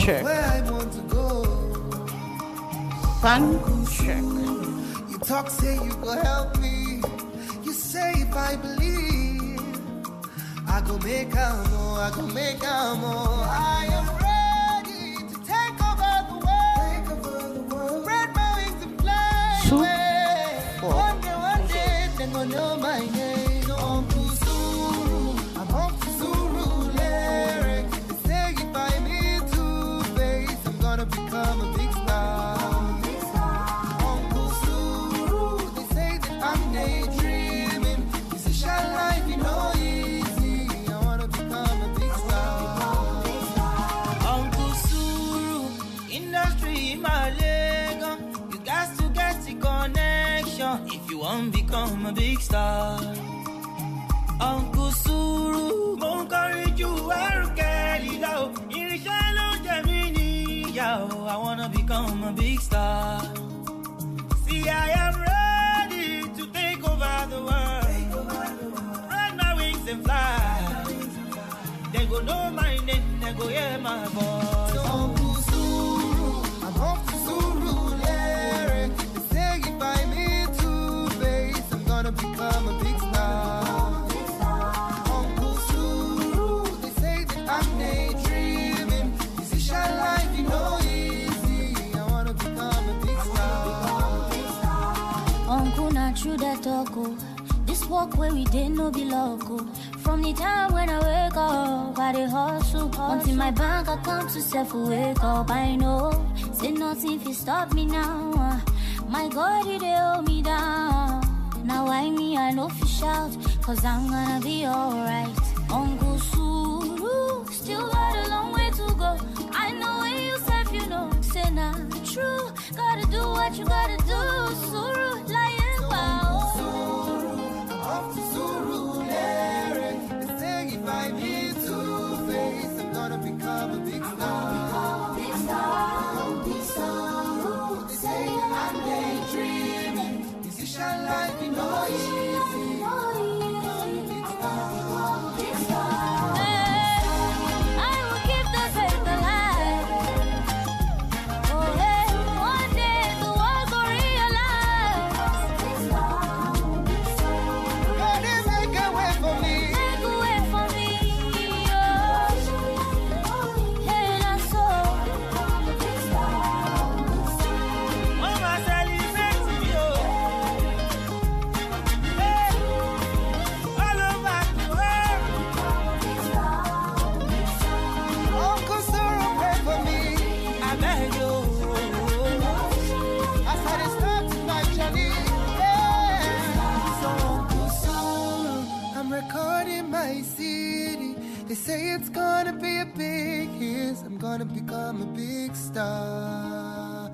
check. Where I want to go. Fan check. You talk, say you go help me. You say if I believe, I go make a more, I go make a more. I am ready to take over the world. Spread my wings and fly away. One day, they gonna know my name. So Uncle Zuru, I'm Uncle Zuru lyric. They say if I meet Two-Face, I'm gonna become a big star. Uncle Zuru, they say that I'm daydreaming. This is shall life, you know, easy. I wanna become a big star. Uncle Suru, industry in my leg. You got to get the connection if you want to become a big star. Uncle Suru, won't encourage you where you get it out. In shallow Gemini, yo, I wanna become a big star. See, I am ready to take over the world. Spread my wings and fly. They go know my name, they go hear my voice. So Uncle Zuru, I'm Uncle Zuru lyric. They say if I meet Two-Face, I'm gonna become a big star. Uncle Zuru, they say that I'm daydreaming. This is shall life, you know, easy. I wanna become a big star. Uncle, not true that talk. This walk where we did no be local. From the time when I wake up, I dey hustle. Until my bank account to self wake up. I know, say nothing if stop me now. My God, he dey hold me down. Now I know fish out, cause I'm gonna be alright. Uncle Suru, still got a long way to go. I know when you said you know, say not true. Gotta do what you gotta do, Suru, lying about. Uncle Zuru lyric. They say if I meet Two-Face, I'm gonna become a big star. Uncle Zuru, they say I'm daydreaming. This is shall life, you know, easy. I will keep the faith alive. Oh hey, one day the world will realize. God, they make a way for me. Take away from me, oh. Hey, that's so. Mama celebrate you. Hey, all over the world. Uncle Zuru, pray for me. I beg you. As I start my journey, yeah. So Uncle Zuru, I'm recording my CD. They say it's gonna be a big hit. I'm gonna become a big star.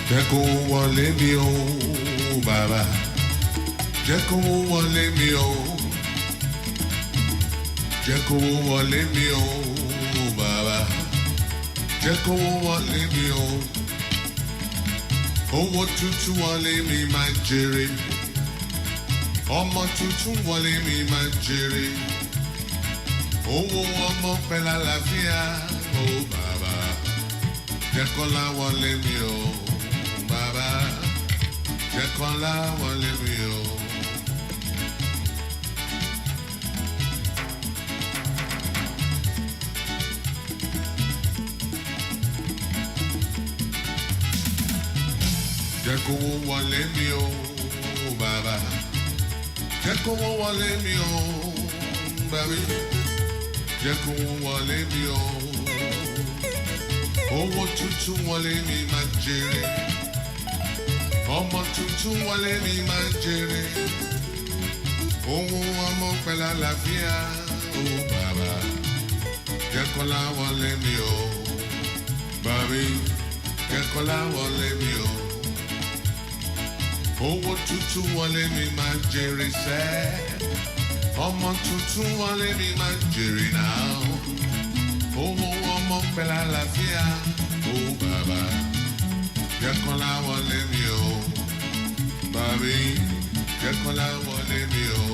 Jẹ́ kó wọlé mi o, bàbá. Jẹ́ kó wọlé mi o. Jẹ́ kó wọlé mi o, bàbá. Jẹ́ kó wọlé mi o. Owó tuntun wọlé mi máa jèrè. Ọmọ tuntun wọlé mi máa jèrè. Owó ọmọ pẹ̀lú àlàáfíà, o bàbá. Jẹ́ kọ́lá wọlé mi o. Baba, jẹ́ kọ́lá wọlé mi o. Jẹ́ kó wọlé mi o, bàbá. Jẹ́ kó wọlé mi o. mi, jẹ́ kó wọlé mi o. Owó tuntun wọlé mi máa jèrè. Ọmọ tuntun wọlé mi máa jèrè. Ohun ọmọ pẹ̀lú àlàáfíà, ó bàbá. Jẹ́ kọ́lá wọlé mi o. Bàbí, jẹ́ kọ́lá wọlé mi o. Owó tuntun wọlé mi máa jèrè sẹ́. Ọmọ tuntun wọlé mi máa jèrè náà. Ohun ọmọ pẹ̀lú àlàáfíà, ó bàbá. Jẹ́ kọ́lá wọlé mi o. Bàbí, jẹ́ kọ́lá wọlé mi o.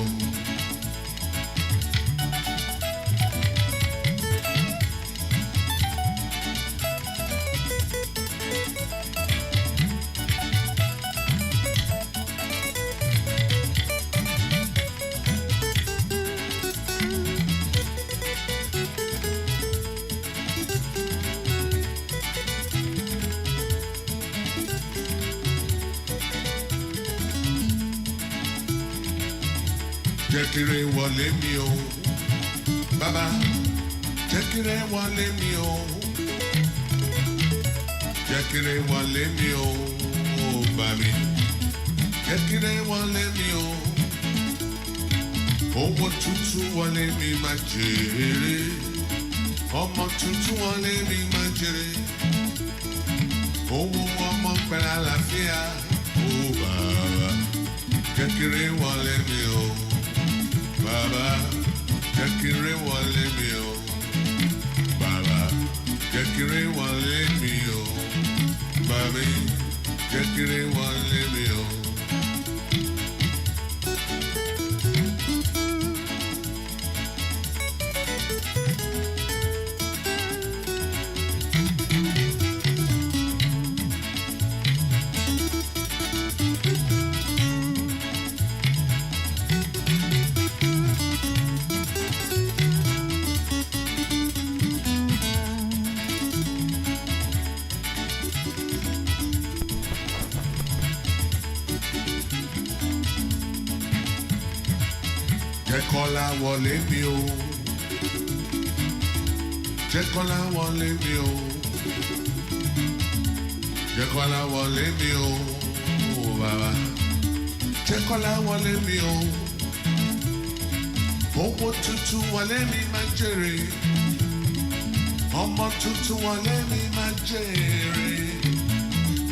Jẹ́ kire wọlé mi o, bàbá. Jẹ́ kire wọlé mi o. Jẹ́ kire wọlé mi o, bàbí. Jẹ́ kire wọlé mi o. Owó tuntun wọlé mi máa jèrè. Ọmọ tuntun wọlé mi máa jèrè. Owó ọmọ pẹ̀lú àlàáfíà, ó bàbá. Jẹ́ kire wọlé mi o. Baba, jẹ́ kire wọlé mi o. Baba, jẹ́ kire wọlé mi o. Babi, jẹ́ kire wọlé mi o. Jẹ́ kọ́lá wọlé mi o. Jẹ́ kọ́lá wọlé mi o. Jẹ́ kọ́lá wọlé mi o. Bàbá. Jẹ́ kọ́lá wọlé mi o. Owó tuntun wọlé mi máa jèrè. Ọmọ tuntun wọlé mi máa jèrè.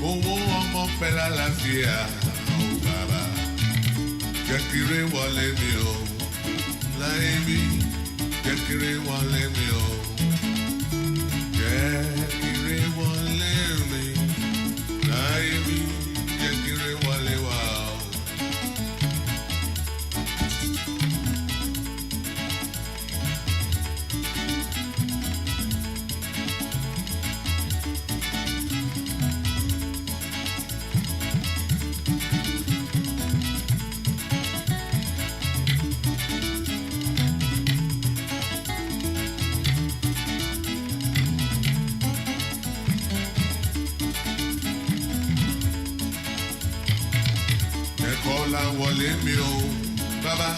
Owó ọmọ pẹ̀lú àlàáfíà, ó bàbá. Jẹ́ kire wọlé mi o. Láyé mi, jẹ́ kire wọlé mi o. Jẹ́ kire wọlé mi. Láyé mi, jẹ́ kire wọlé wa o. Kọ́lá wọlé mi o, bàbá.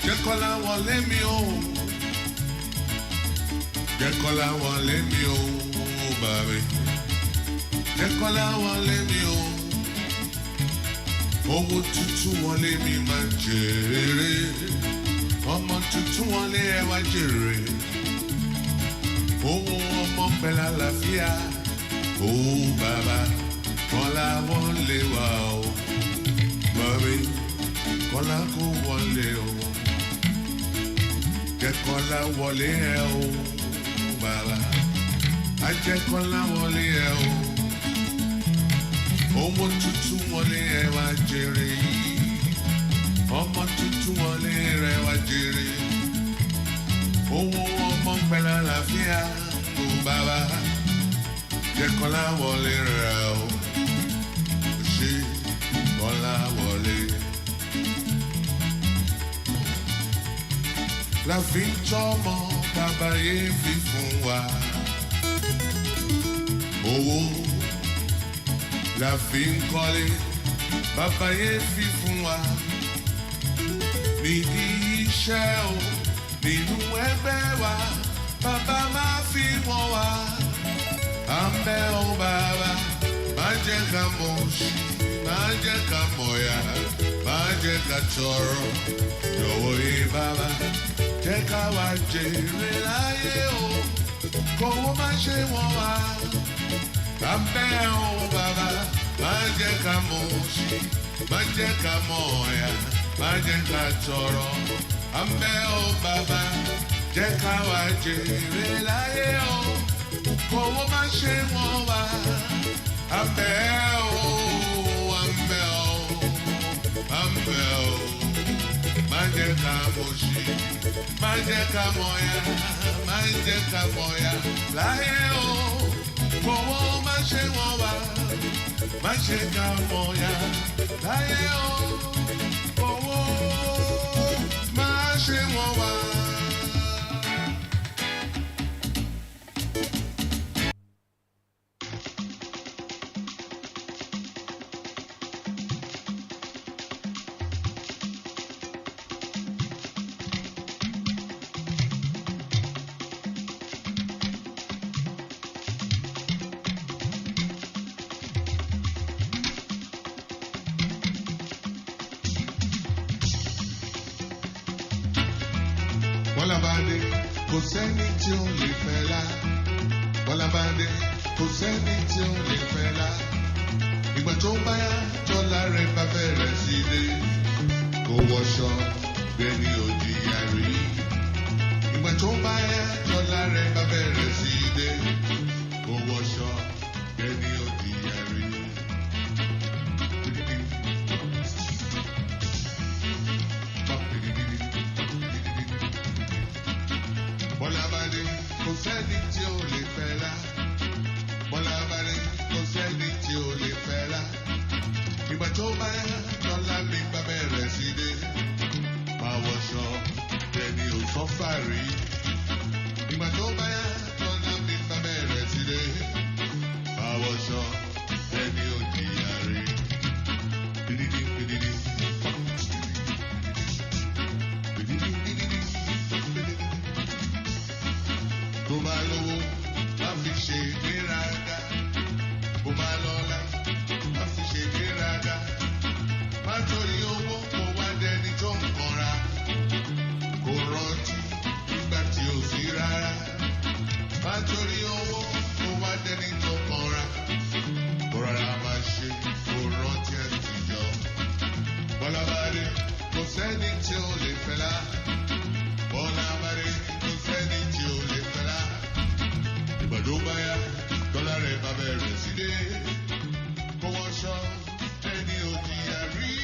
Jẹ́ kọ́lá wọlé mi o. Jẹ́ kọ́lá wọlé mi o, bàbá. Jẹ́ kọ́lá wọlé mi o. Owó tuntun wọlé mi máa jèrè. Ọmọ tuntun wọlé ẹ wá jèrè. Owó ọmọ pẹ̀lú àlàáfíà, ó bàbá. Kọ́lá wọlé wa o. Babi, kọ́lá kó wọlé o. Jẹ́ kọ́lá wọlé ẹ o, bàbá. Ajẹ́ kọ́lá wọlé ẹ o. Owó tuntun wọlé ẹ wá jèrè. Ọmọ tuntun wọlé rẹ wá jèrè. Owó ọmọ pẹ̀lú àlàáfíà, ó bàbá. Jẹ́ kọ́lá wọlé rẹ o. Ṣé kọ́lá wọlé? La fi ń tọ́mọ bàbá yé fi fún wa. Owó la fi ń kọ́lé bàbá yé fi fún wa. Nídìí ṣiṣẹ́ o nínú ẹgbẹ́ wa bàbá máa fi wọ́n wá. À ń bẹ̀ ọ́ bàbá má jẹ́ ká mọ̀ òṣì má jẹ́ ká mọ̀ ya má jẹ́ ká tọrọ jọ̀wọ́ yìí bàbá jẹ́ ká wá jèrè láyé o kówó má ṣe wọ́n wá. À ń bẹ̀ ọ́ bàbá má jẹ́ ká mọ̀ òṣì má jẹ́ ká mọ̀ ya má jẹ́ ká tọrọ. À ń bẹ̀ ọ́ bàbá jẹ́ ká wá jèrè láyé o kówó má ṣe wọ́n wá. À ń bẹ̀ ọ́ à ń bẹ̀ ọ́ à ń bẹ̀ ọ́ má jẹ́ ká mọ̀ òṣì má jẹ́ ká mọ̀ ya má jẹ́ ká mọ̀ ya láyé o kówó má ṣe wọ́n wá. Má ṣe ká mọ̀ ya láyé o kówó má ṣe wọ́n wá. Bọ́lábádé kò sẹ́ni tí ó lè fẹ́ lá. Bọ́lábádé kò sẹ́ni tí ó lè fẹ́ lá. Ìgbà tó bá yá tọ́lá rẹ̀ bá bẹ̀rẹ̀ sí ilé. Kò wọṣọ bẹ́ẹ̀ni òjìyà rí. Ìgbà tó bá yá tọ́lá rẹ̀ bá bẹ̀rẹ̀ sí ilé. Kò wọṣọ bẹ́ẹ̀ni òjìyà rí. Bọ́lábádé kò sẹ́ni tí ó lè fẹ́ lá. Bọ́lábádé kò sẹ́ni tí ó lè fẹ́ lá. Ìgbà tó bá yá tọ́lá mi bá bẹ̀rẹ̀ sí dé. Máa wọṣọ bẹ́ẹ̀ni ò sọ́fà rí. Ìgbà tó bá yá tọ́lá mi bá bẹ̀rẹ̀ sí dé. Máa wọṣọ bẹ́ẹ̀ni ò jìyà rí. Pididi pididi. Bó bá lówó, má fi ṣe ìgbéraga. Bó bá lọ́lá, má fi ṣe ìgbéraga. Má torí owó kó wá dẹni tó ń kanra. Kò rántí nígbà tí ò sí rárá. Má torí owó kó wá dẹni tó kanra. Kó rárá má ṣe kó rántí ẹ̀ tìjọ. Bọ́lábádé kò sẹ́ni tí ó lè fẹ́ lá. Bọ́lábádé kò sẹ́ni tí ó lè fẹ́ lá. Ìgbàdo bá yá, dọ́là rẹ̀ bá bẹ̀rẹ̀ sí dé. Kó wọṣọ ẹni òjìyà rí.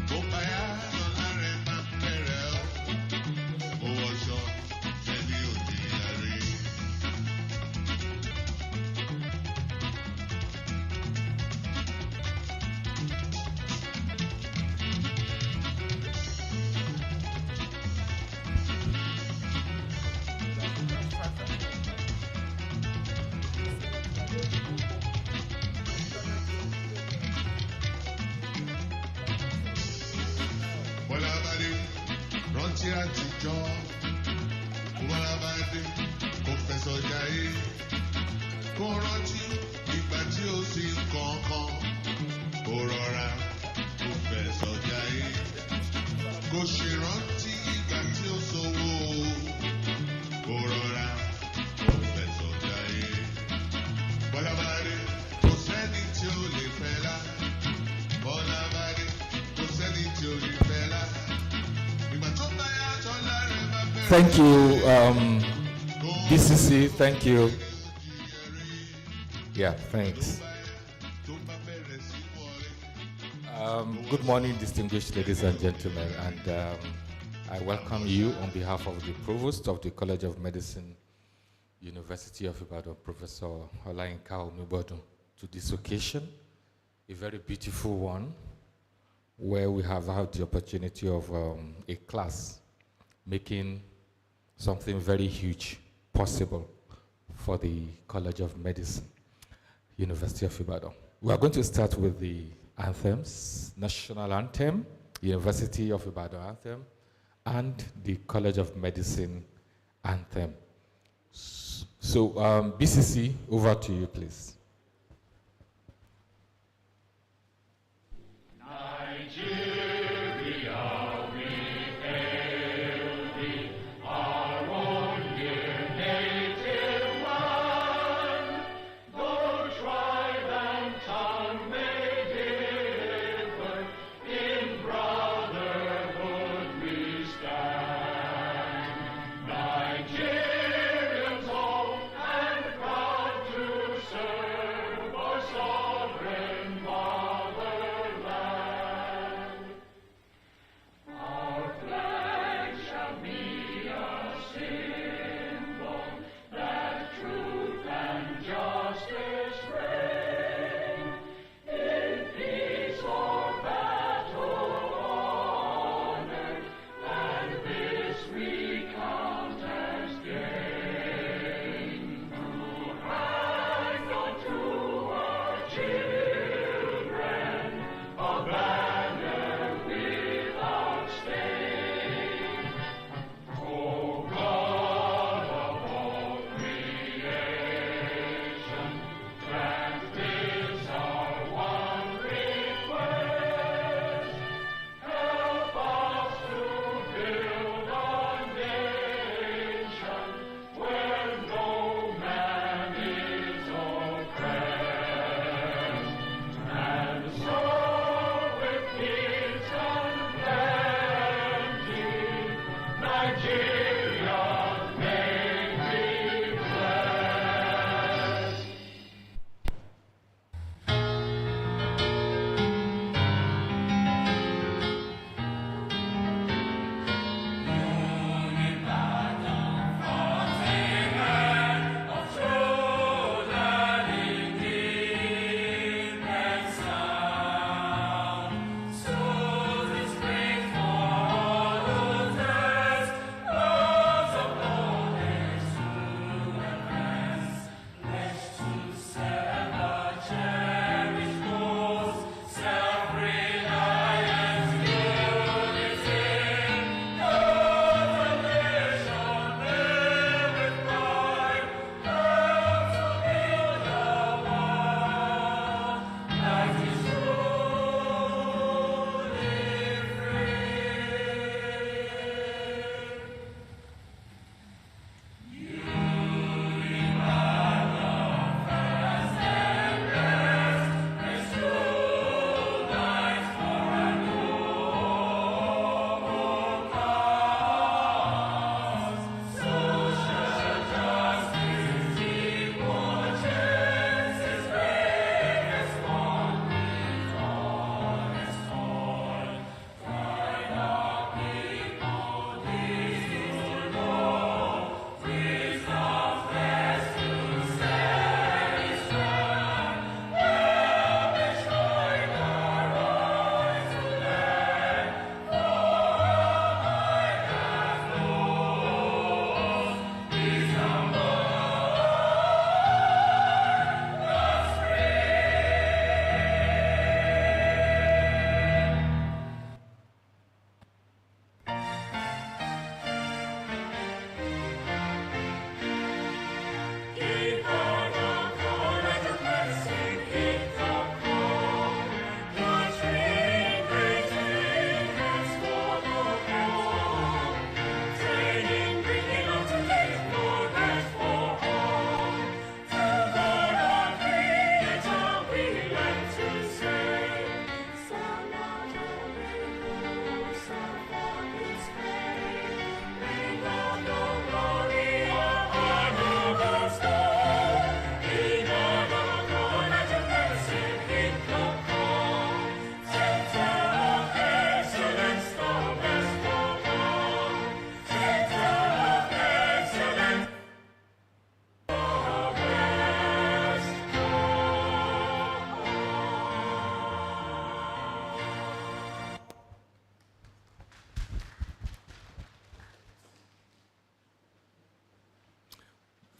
Bó bá yá, dọ́là rẹ̀ bá bẹ̀rẹ̀ ọ́. Kó wọṣọ ẹni òjìyà rí. Bọ́lábádé rántí àtijọ́. Bọ́lábádé kò fẹsọ̀ jayé. Kò rántí ìgbà tí ó sì ń kankan. Kò rọra kò fẹsọ̀ jayé. Kò ṣe rántí ìgbà tí ó sowó. Kò rọra kò fẹsọ̀ jayé. Bọ́lábádé kò sẹ́ni tí ó lè fẹ́ lá. Bọ́lábádé kò sẹ́ni tí ó lè fẹ́ lá. Ìgbà tó bá yá tọ́lá rẹ̀ bá bẹ̀rẹ̀. Thank you, DCC. Thank you. Yeah, thanks. Good morning, distinguished ladies and gentlemen, and I welcome you on behalf of the Provost of the College of Medicine, University of Ibadan, Professor Olayinka Omibodun, to this occasion, a very beautiful one, where we have had the opportunity of a class making something very huge possible for the College of Medicine, University of Ibadan. We are going to start with the anthems, National Anthem, University of Ibadan Anthem, and the College of Medicine anthem. So, BCC, over to you, please.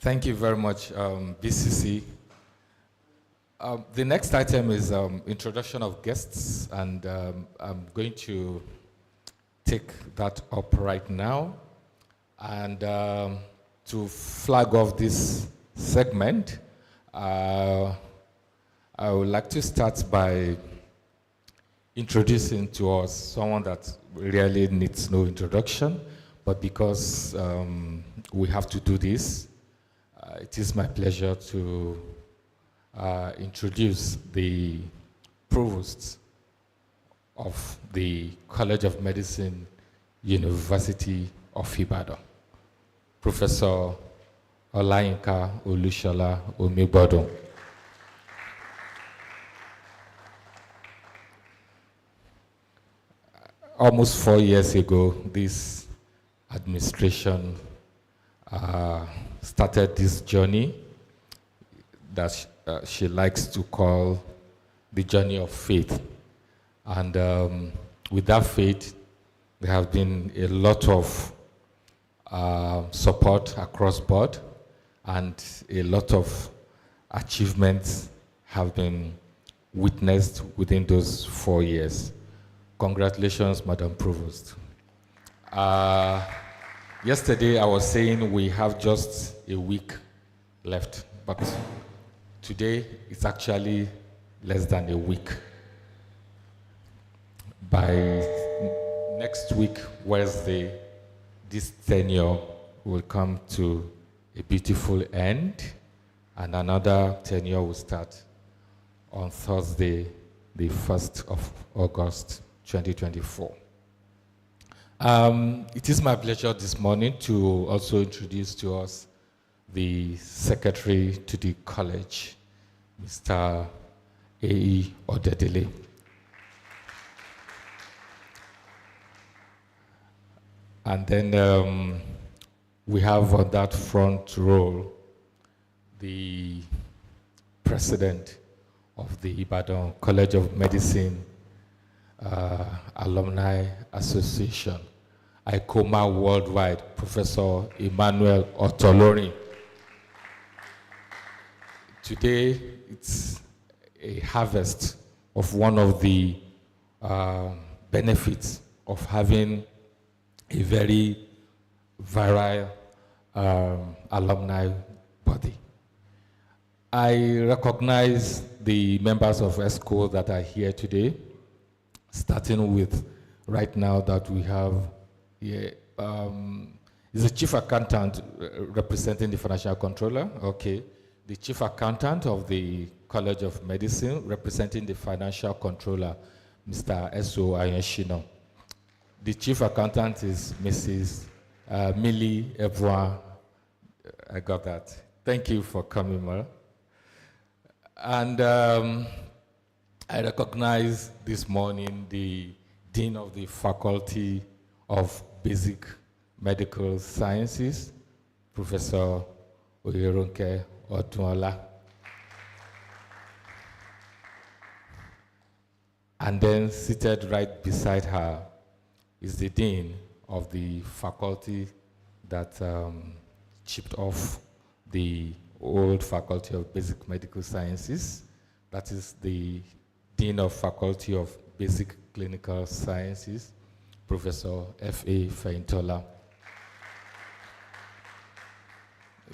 Thank you very much, BCC. The next item is introduction of guests, and I'm going to take that up right now. And to flag off this segment, I would like to start by introducing to us someone that really needs no introduction, but because we have to do this, it is my pleasure to introduce the provost of the College of Medicine, University of Ibadan, Professor Olayinka Olushola Omigbodun. Almost 4 years ago, this administration started this journey that she likes to call the journey of faith. And with that faith, there have been a lot of support across board, and a lot of achievements have been witnessed within those 4 years. Congratulations, Madam Provost. Yesterday, I was saying we have just a week left, but today it's actually less than a week. By next week, Wednesday, this tenure will come to a beautiful end, and another tenure will start on Thursday, the 1st of August, 2024. It is my pleasure this morning to also introduce to us the Secretary to the College, Mr. A.E. Odedele. And then we have on that front row the President of the Ibadan College of Medicine Alumni Association, ICOMA Worldwide, Professor Emmanuel Otolorin. Today, it's a harvest of one of the benefits of having a very virile alumni body. I recognize the members of ESCO that are here today, starting with right now that we have here, is the Chief Accountant representing the Financial Controller, okay. The Chief Accountant of the College of Medicine representing the Financial Controller, Mr. S.O. Ayanshino. The Chief Accountant is Mrs. Millie Evoin. I got that. Thank you for coming, Mara. And I recognize this morning the Dean of the Faculty of Basic Medical Sciences, Professor Oyerunke Odunola. And then seated right beside her is the Dean of the faculty that chipped off the old Faculty of Basic Medical Sciences. That is the Dean of Faculty of Basic Clinical Sciences, Professor F.A. Feintola.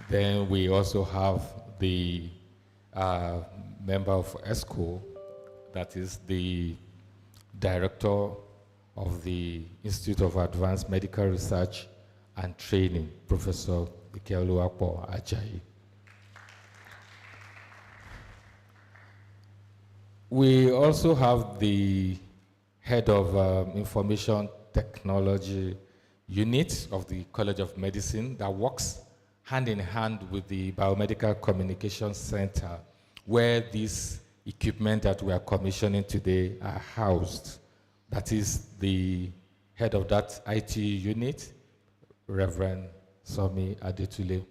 Then we also have the member of ESCO, that is the Director of the Institute of Advanced Medical Research and Training, Professor Ikeoluwapo Ajayi. We also have the Head of Information Technology Unit of the College of Medicine that works hand in hand with the Biomedical Communication Center, where this equipment that we are commissioning today are housed. That is the head of that IT unit, Reverend Somi Adetule.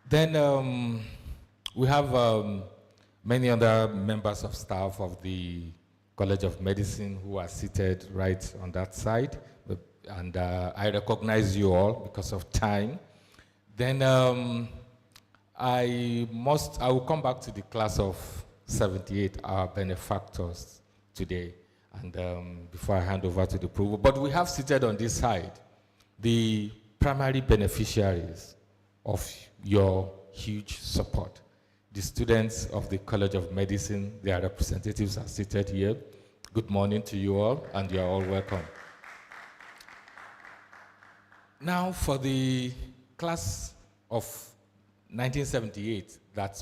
Then we have many other members of staff of the College of Medicine who are seated right on that side. And I recognize you all because of time. Then I will come back to the class of 78, our benefactors today. and before I hand over to the provost. But we have seated on this side the primary beneficiaries of your huge support. The students of the College of Medicine, their representatives are seated here. Good morning to you all, and you are all welcome. Now, for the class of 1978 that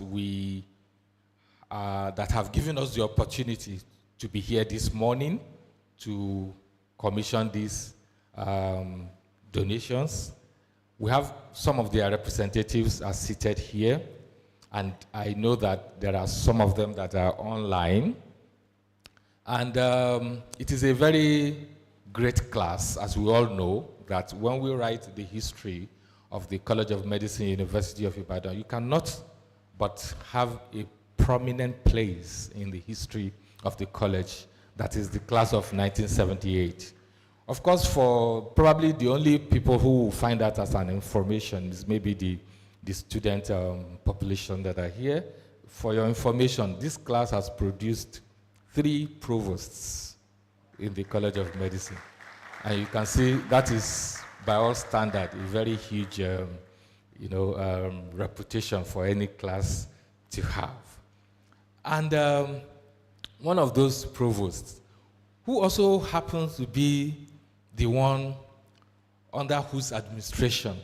that have given us the opportunity to be here this morning to commission these donations, we have some of their representatives are seated here, and I know that there are some of them that are online. And it is a very great class, as we all know, that when we write the history of the College of Medicine, University of Ibadan, you cannot but have a prominent place in the history of the college. That is the class of 1978. Of course, for probably the only people who will find that as an information is maybe the student population that are here. For your information, this class has produced 3 provosts in the College of Medicine. And you can see that is, by all standards, a very huge reputation for any class to have. And one of those provosts, who also happens to be the one under whose administration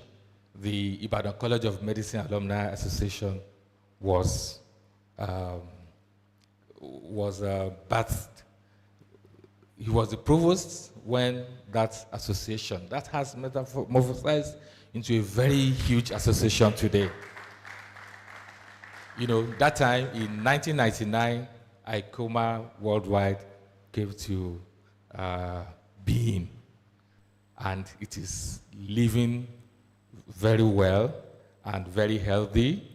the Ibadan College of Medicine Alumni Association was birthed. He was the provost when that association, that has metamorphosized into a very huge association today. You know, that time in 1999, ICOMA Worldwide came to being, and it is living very well and very healthy,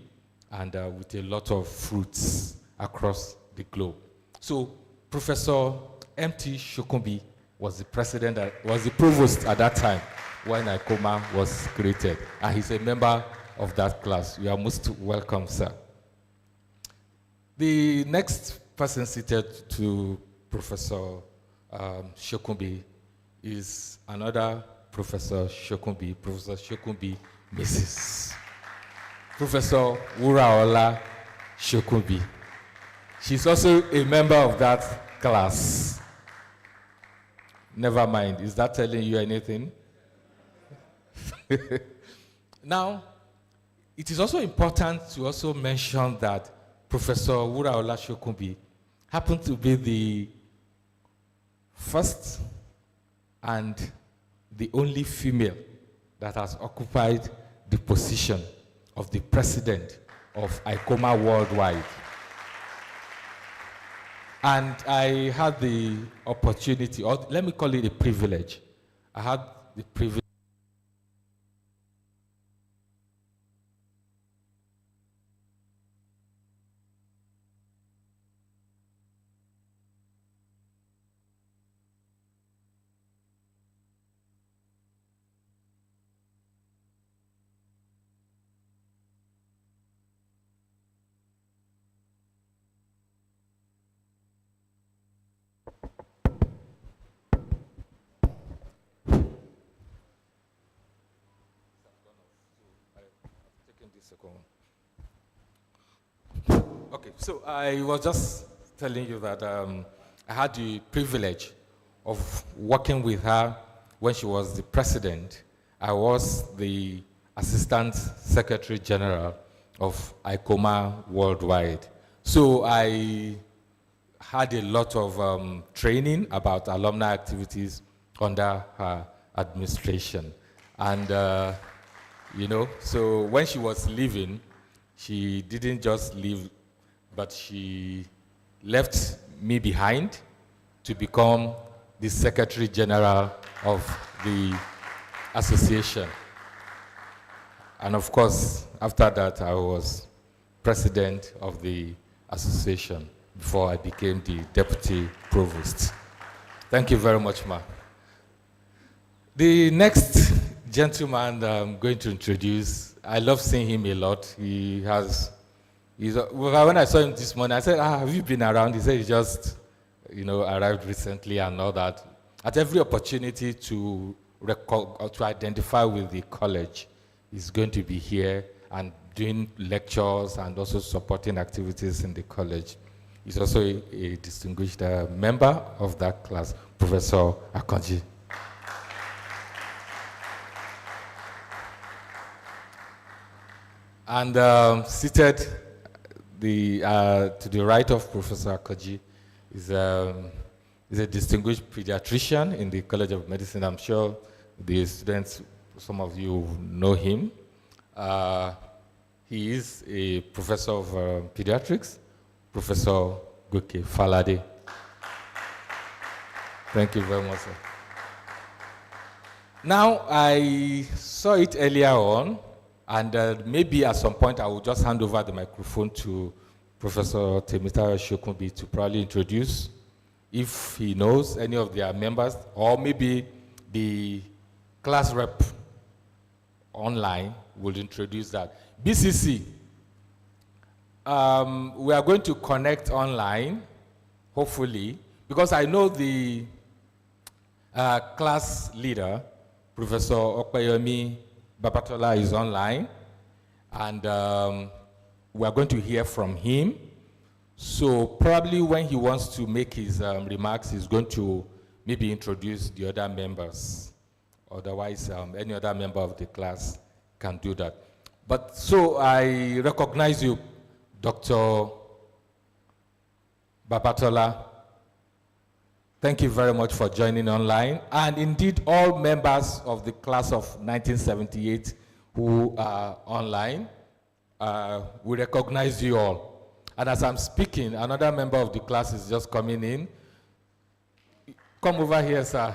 and with a lot of fruits across the globe. So Professor M.T. Shokunbi was the president, was the provost at that time when ICOMA was created, and he's a member of that class. You are most welcome, sir. The next person seated to Professor Shokunbi is another Professor Shokunbi, Professor Shokunbi Mrs. Professor Wuraola Shokunbi. She's also a member of that class. Never mind, is that telling you anything? Now, it is also important to also mention that Professor Wuraola Shokunbi happened to be the first and the only female that has occupied the position of the president of ICOMA Worldwide. And I had the opportunity, or let me call it a privilege. I had the privilege Okay, so I was just telling you that I had the privilege of working with her when she was the president. I was the Assistant Secretary General of ICOMA Worldwide. So I had a lot of training about alumni activities under her administration. And, you know, so when she was leaving, she didn't just leave, but she left me behind to become the Secretary General of the association. And of course, after that, I was president of the association before I became the deputy provost. Thank you very much, Ma. The next gentleman I'm going to introduce, I love seeing him a lot. When I saw him this morning, I said, have you been around? He said he's just arrived recently and all that, at every opportunity to identify with the college, is going to be here and doing lectures and also supporting activities in the college. He's also a distinguished member of that class, Professor Akonji. And seated to the right of Professor Akonji is a distinguished pediatrician in the College of Medicine. I'm sure the students, some of you know him. He is a professor of pediatrics, Professor Goke Falade. Thank you very much, sir. Now, I saw it earlier on, and maybe at some point I will just hand over the microphone to Professor Temitayo Shokunbi to probably introduce, if he knows any of their members, or maybe the class rep online will introduce that. BCC, we are going to connect online, hopefully, because I know the class leader, Professor Okpeyomi Babatola, is online, and we are going to hear from him. So probably when he wants to make his remarks, he's going to maybe introduce the other members. Otherwise, any other member of the class can do that. But so I recognize you, Dr. Babatola. Thank you very much for joining online. And indeed, all members of the class of 1978 who are online, we recognize you all. And as I'm speaking, another member of the class is just coming in. Come over here, sir.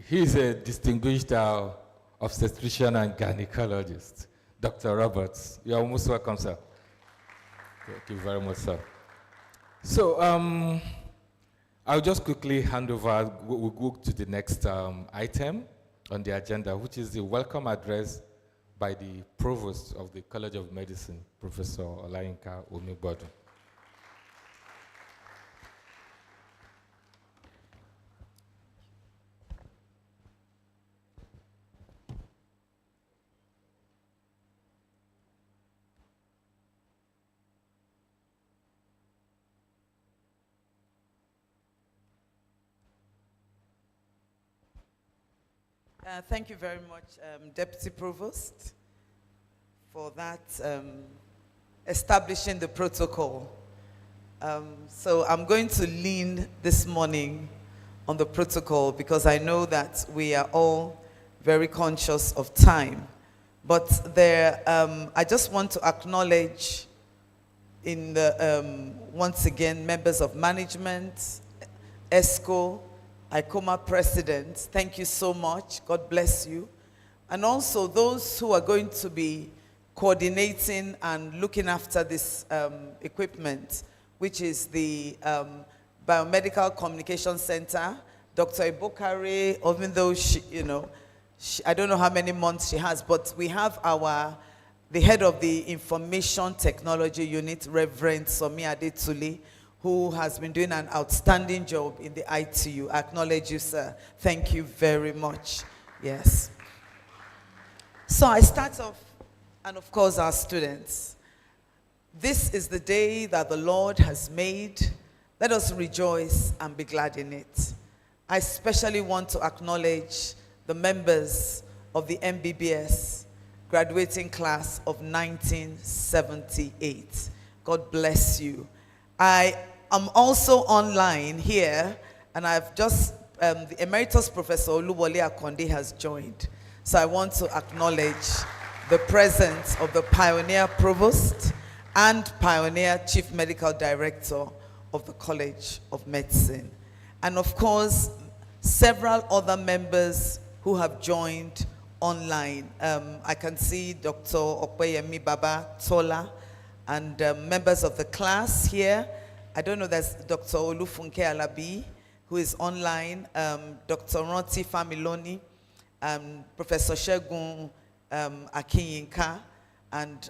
He's a distinguished obstetrician and gynecologist, Dr. Roberts. You're most welcome, sir. Thank you very much, sir. So I'll just quickly hand over, we'll go to the next item on the agenda, which is the welcome address by the Provost of the College of Medicine, Professor Olayinka Omigbodun. Thank you very much, Deputy Provost, for that establishing the protocol. So I'm going to lean this morning on the protocol because I know that we are all very conscious of time. But there, I just want to acknowledge in the, once again, members of management, ESCO, ICOMA president, thank you so much. God bless you. And also those who are going to be coordinating and looking after this equipment, which is the Biomedical Communication Center, Dr. Ibokare, even though I don't know how many months she has, but we have the head of the Information Technology Unit, Reverend Somi Adetuli, who has been doing an outstanding job in the ITU. I acknowledge you, sir. Thank you very much. Yes. So I start off, and of course our students. This is the day that the Lord has made. Let us rejoice and be glad in it. I especially want to acknowledge the members of the MBBS graduating class of 1978. God bless you. I am also online here, and I've just, the Emeritus Professor Oluwole Akonde has joined. So I want to acknowledge the presence of the Pioneer Provost and Pioneer Chief Medical Director of the College of Medicine. And of course, several other members who have joined online. I can see Dr. Okpeyemi Babatola and members of the class here. I don't know, there's Dr. Olufunke Alabi, who is online, Dr. Ronti Familoni, Professor Shegun Akinyinka, and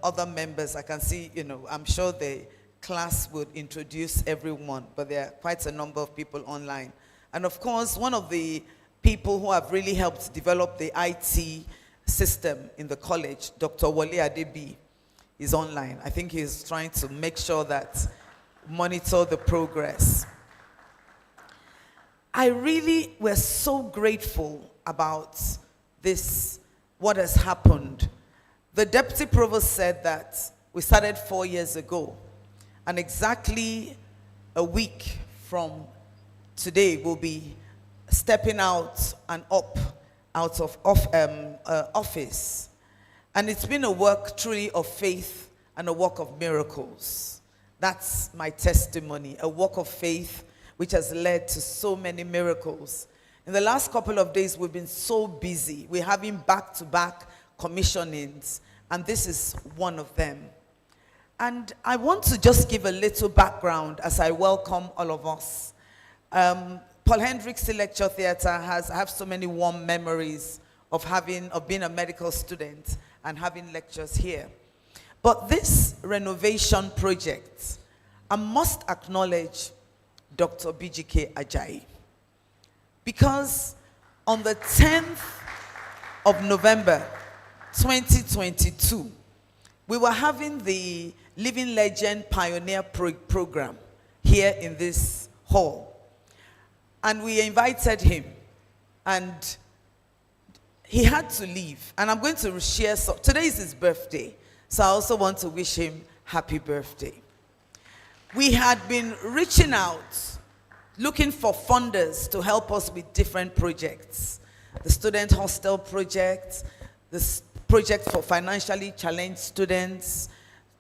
other members. I can see, I'm sure the class would introduce everyone, but there are quite a number of people online. And of course, one of the people who have really helped develop the IT system in the college, Dr. Wale Adebi, is online. I think he's trying to make sure that monitor the progress. We're so grateful about this, what has happened. The deputy provost said that we started 4 years ago, and exactly a week from today we'll be stepping out and up out of office. And it's been a work truly of faith and a work of miracles. That's my testimony, a work of faith which has led to so many miracles. In the last couple of days, we've been so busy. We're having back-to-back commissionings, and this is one of them. And I want to just give a little background as I welcome all of us. Paul Hendrickse Lecture Theatre I have so many warm memories of being a medical student and having lectures here. But this renovation project, I must acknowledge Dr. BGK Ajayi. Because on the 10th of November, 2022, we were having the Living Legend Pioneer program here in this hall. And we invited him, and he had to leave. And I'm going to share, today is his birthday, so I also want to wish him happy birthday. We had been reaching out, looking for funders to help us with different projects. The student hostel project, the project for financially challenged students,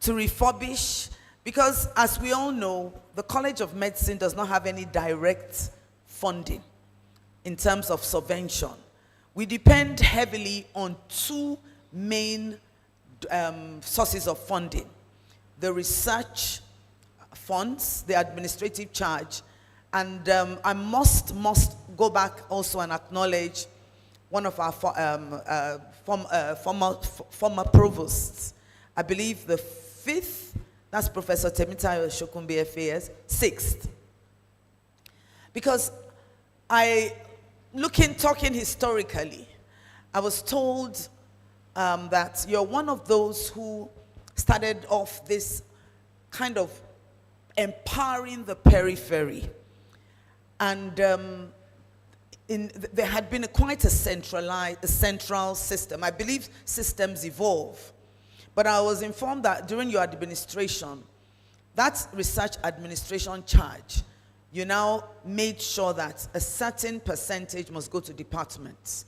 to refurbish, because as we all know, the College of Medicine does not have any direct funding in terms of subvention. We depend heavily on two main sources of funding: the research funds, the administrative charge, and I must go back also and acknowledge one of our former provosts. I believe the 5th, that's Professor Temitayo Shokumbi FAS, 6th. Because talking historically, I was told that you're one of those who started off this kind of empowering the periphery. And there had been quite a central system. I believe systems evolve. But I was informed that during your administration, that research administration charge, you now made sure that a certain percentage must go to departments,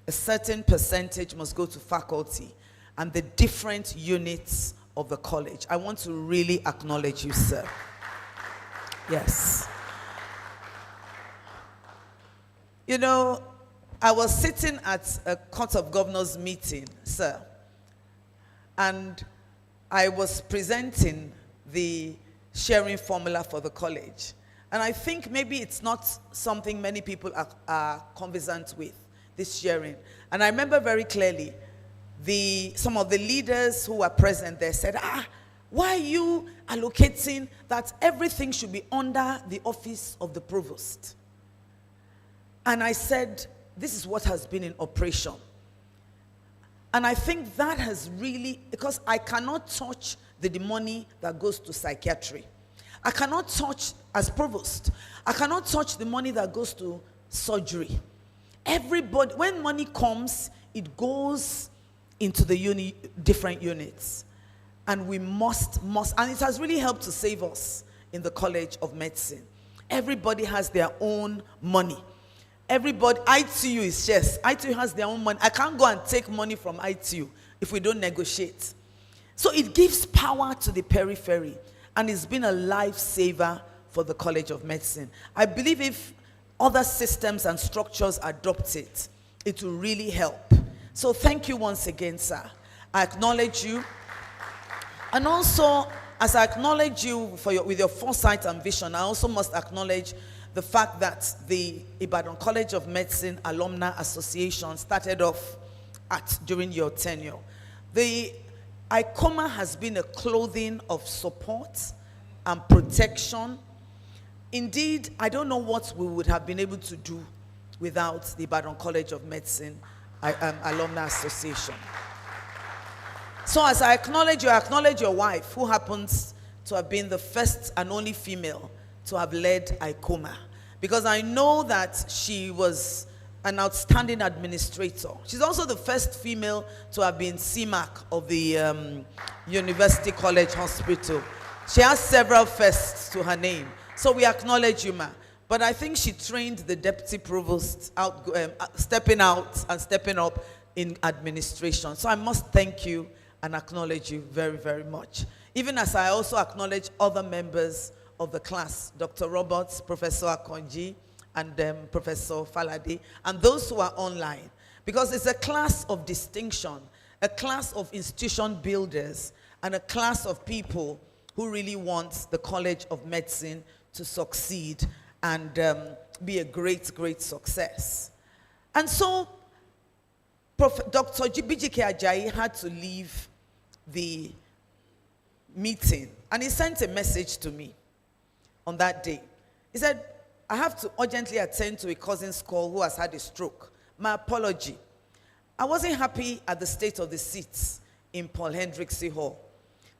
a certain percentage must go to faculty, and the different units of the college. I want to really acknowledge you, sir. Yes. I was sitting at a Court of Governors meeting, sir, and I was presenting the sharing formula for the college. And I think maybe it's not something many people are conversant with, this sharing. And I remember very clearly, some of the leaders who were present there said, why are you allocating that everything should be under the office of the provost? And I said, this is what has been in operation. And I think that has really, because I cannot touch the money that goes to psychiatry. I cannot touch, as provost, I cannot touch the money that goes to surgery. Everybody, when money comes, it goes into the different units. And we must, and it has really helped to save us in the College of Medicine. Everybody has their own money. Everybody, ITU is yes. ITU has their own money. I can't go and take money from ITU if we don't negotiate. So it gives power to the periphery, and it's been a lifesaver for the College of Medicine. I believe if other systems and structures adopt it, it will really help. So thank you once again, sir. I acknowledge you. And also, as I acknowledge you with your foresight and vision, I also must acknowledge the fact that the Ibadan College of Medicine Alumni Association started off during your tenure. The ICOMA has been a clothing of support and protection. Indeed, I don't know what we would have been able to do without the Ibadan College of Medicine Alumni Association. So as I acknowledge your wife, who happens to have been the first and only female to have led ICOMA, because I know that she was an outstanding administrator. She's also the first female to have been CMAC of the University College Hospital. She has several firsts to her name. So we acknowledge you, ma. But I think she trained the deputy provost out, stepping out and stepping up in administration. So I must thank you and acknowledge you very, very much. Even as I also acknowledge other members of the class, Dr. Roberts, Professor Akonji, and Professor Falade, and those who are online. Because it's a class of distinction, a class of institution builders, and a class of people who really want the College of Medicine to succeed and be a great, great success. And so, Dr. BGK Ajayi had to leave the meeting, and he sent a message to me on that day. He said, I have to urgently attend to a cousin's call who has had a stroke. My apology. I wasn't happy at the state of the seats in Paul Hendrickse Hall.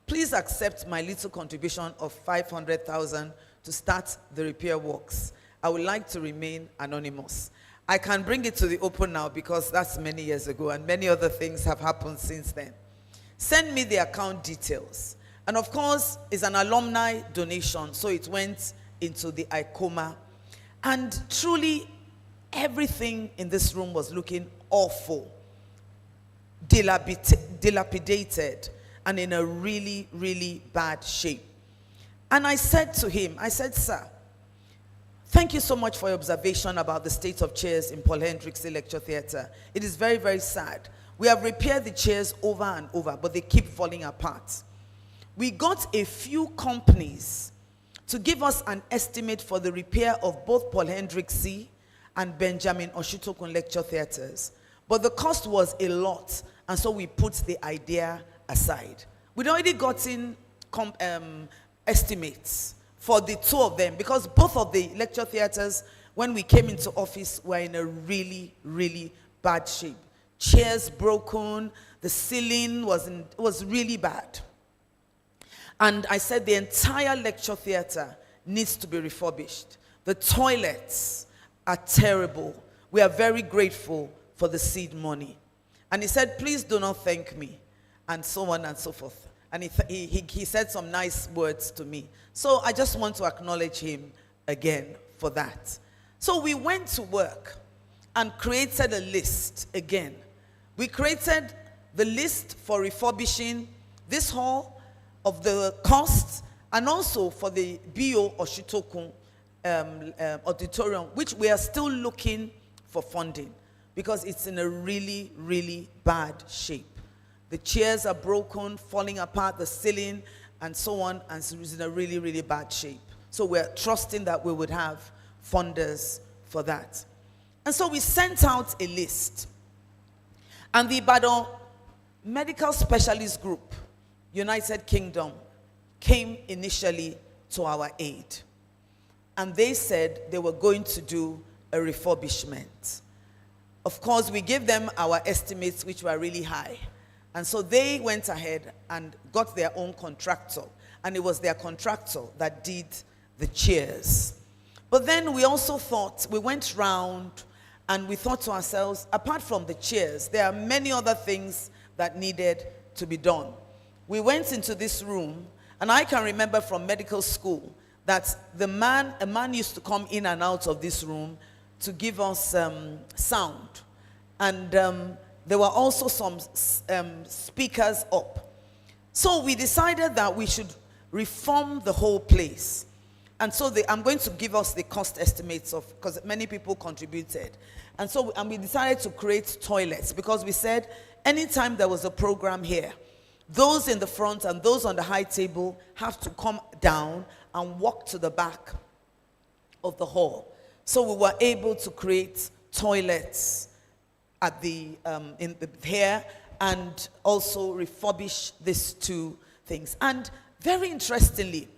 Please accept my little contribution of 500,000 to start the repair works. I would like to remain anonymous. I can bring it to the open now because that's many years ago and many other things have happened since then. Send me the account details. And of course, it's an alumni donation, so it went into the ICOMA. And truly, everything in this room was looking awful, dilapidated, and in a really, really bad shape. And I said to him, I said, sir, thank you so much for your observation about the state of chairs in Paul Hendrickse Lecture Theatre. It is very, very sad. We have repaired the chairs over and over, but they keep falling apart. We got a few companies to give us an estimate for the repair of both Paul Hendrickse and Benjamin Oshutokun Lecture Theatres. But the cost was a lot, and so we put the idea aside. We'd already gotten estimates for the two of them, because both of the lecture theatres, when we came into office, were in a really, really bad shape. Chairs broken, the ceiling was really bad. And I said the entire lecture theatre needs to be refurbished. The toilets are terrible. We are very grateful for the seed money. And he said, please do not thank me, and so on and so forth. And he said some nice words to me. So I just want to acknowledge him again for that. So we went to work and created a list again. We created the list for refurbishing this hall, of the costs, and also for the BO Oshutokun auditorium, which we are still looking for funding because it's in a really, really bad shape. The chairs are broken, falling apart, the ceiling, and so on, and so it's in a really, really bad shape. So we're trusting that we would have funders for that. And so we sent out a list. And the Ibadan Medical Specialist Group, United Kingdom, came initially to our aid. And they said they were going to do a refurbishment. Of course, we gave them our estimates, which were really high. And so they went ahead and got their own contractor. And it was their contractor that did the chairs. But then we also thought, we went round and we thought to ourselves, apart from the chairs, there are many other things that needed to be done. We went into this room, and I can remember from medical school that a man used to come in and out of this room to give us sound. And there were also some speakers up. So we decided that we should reform the whole place. And so I'm going to give us the cost estimates of, because many people contributed. And so we decided to create toilets, because we said anytime there was a program here, those in the front and those on the high table have to come down and walk to the back of the hall. So we were able to create toilets at here, and also refurbish these two things. And very interestingly,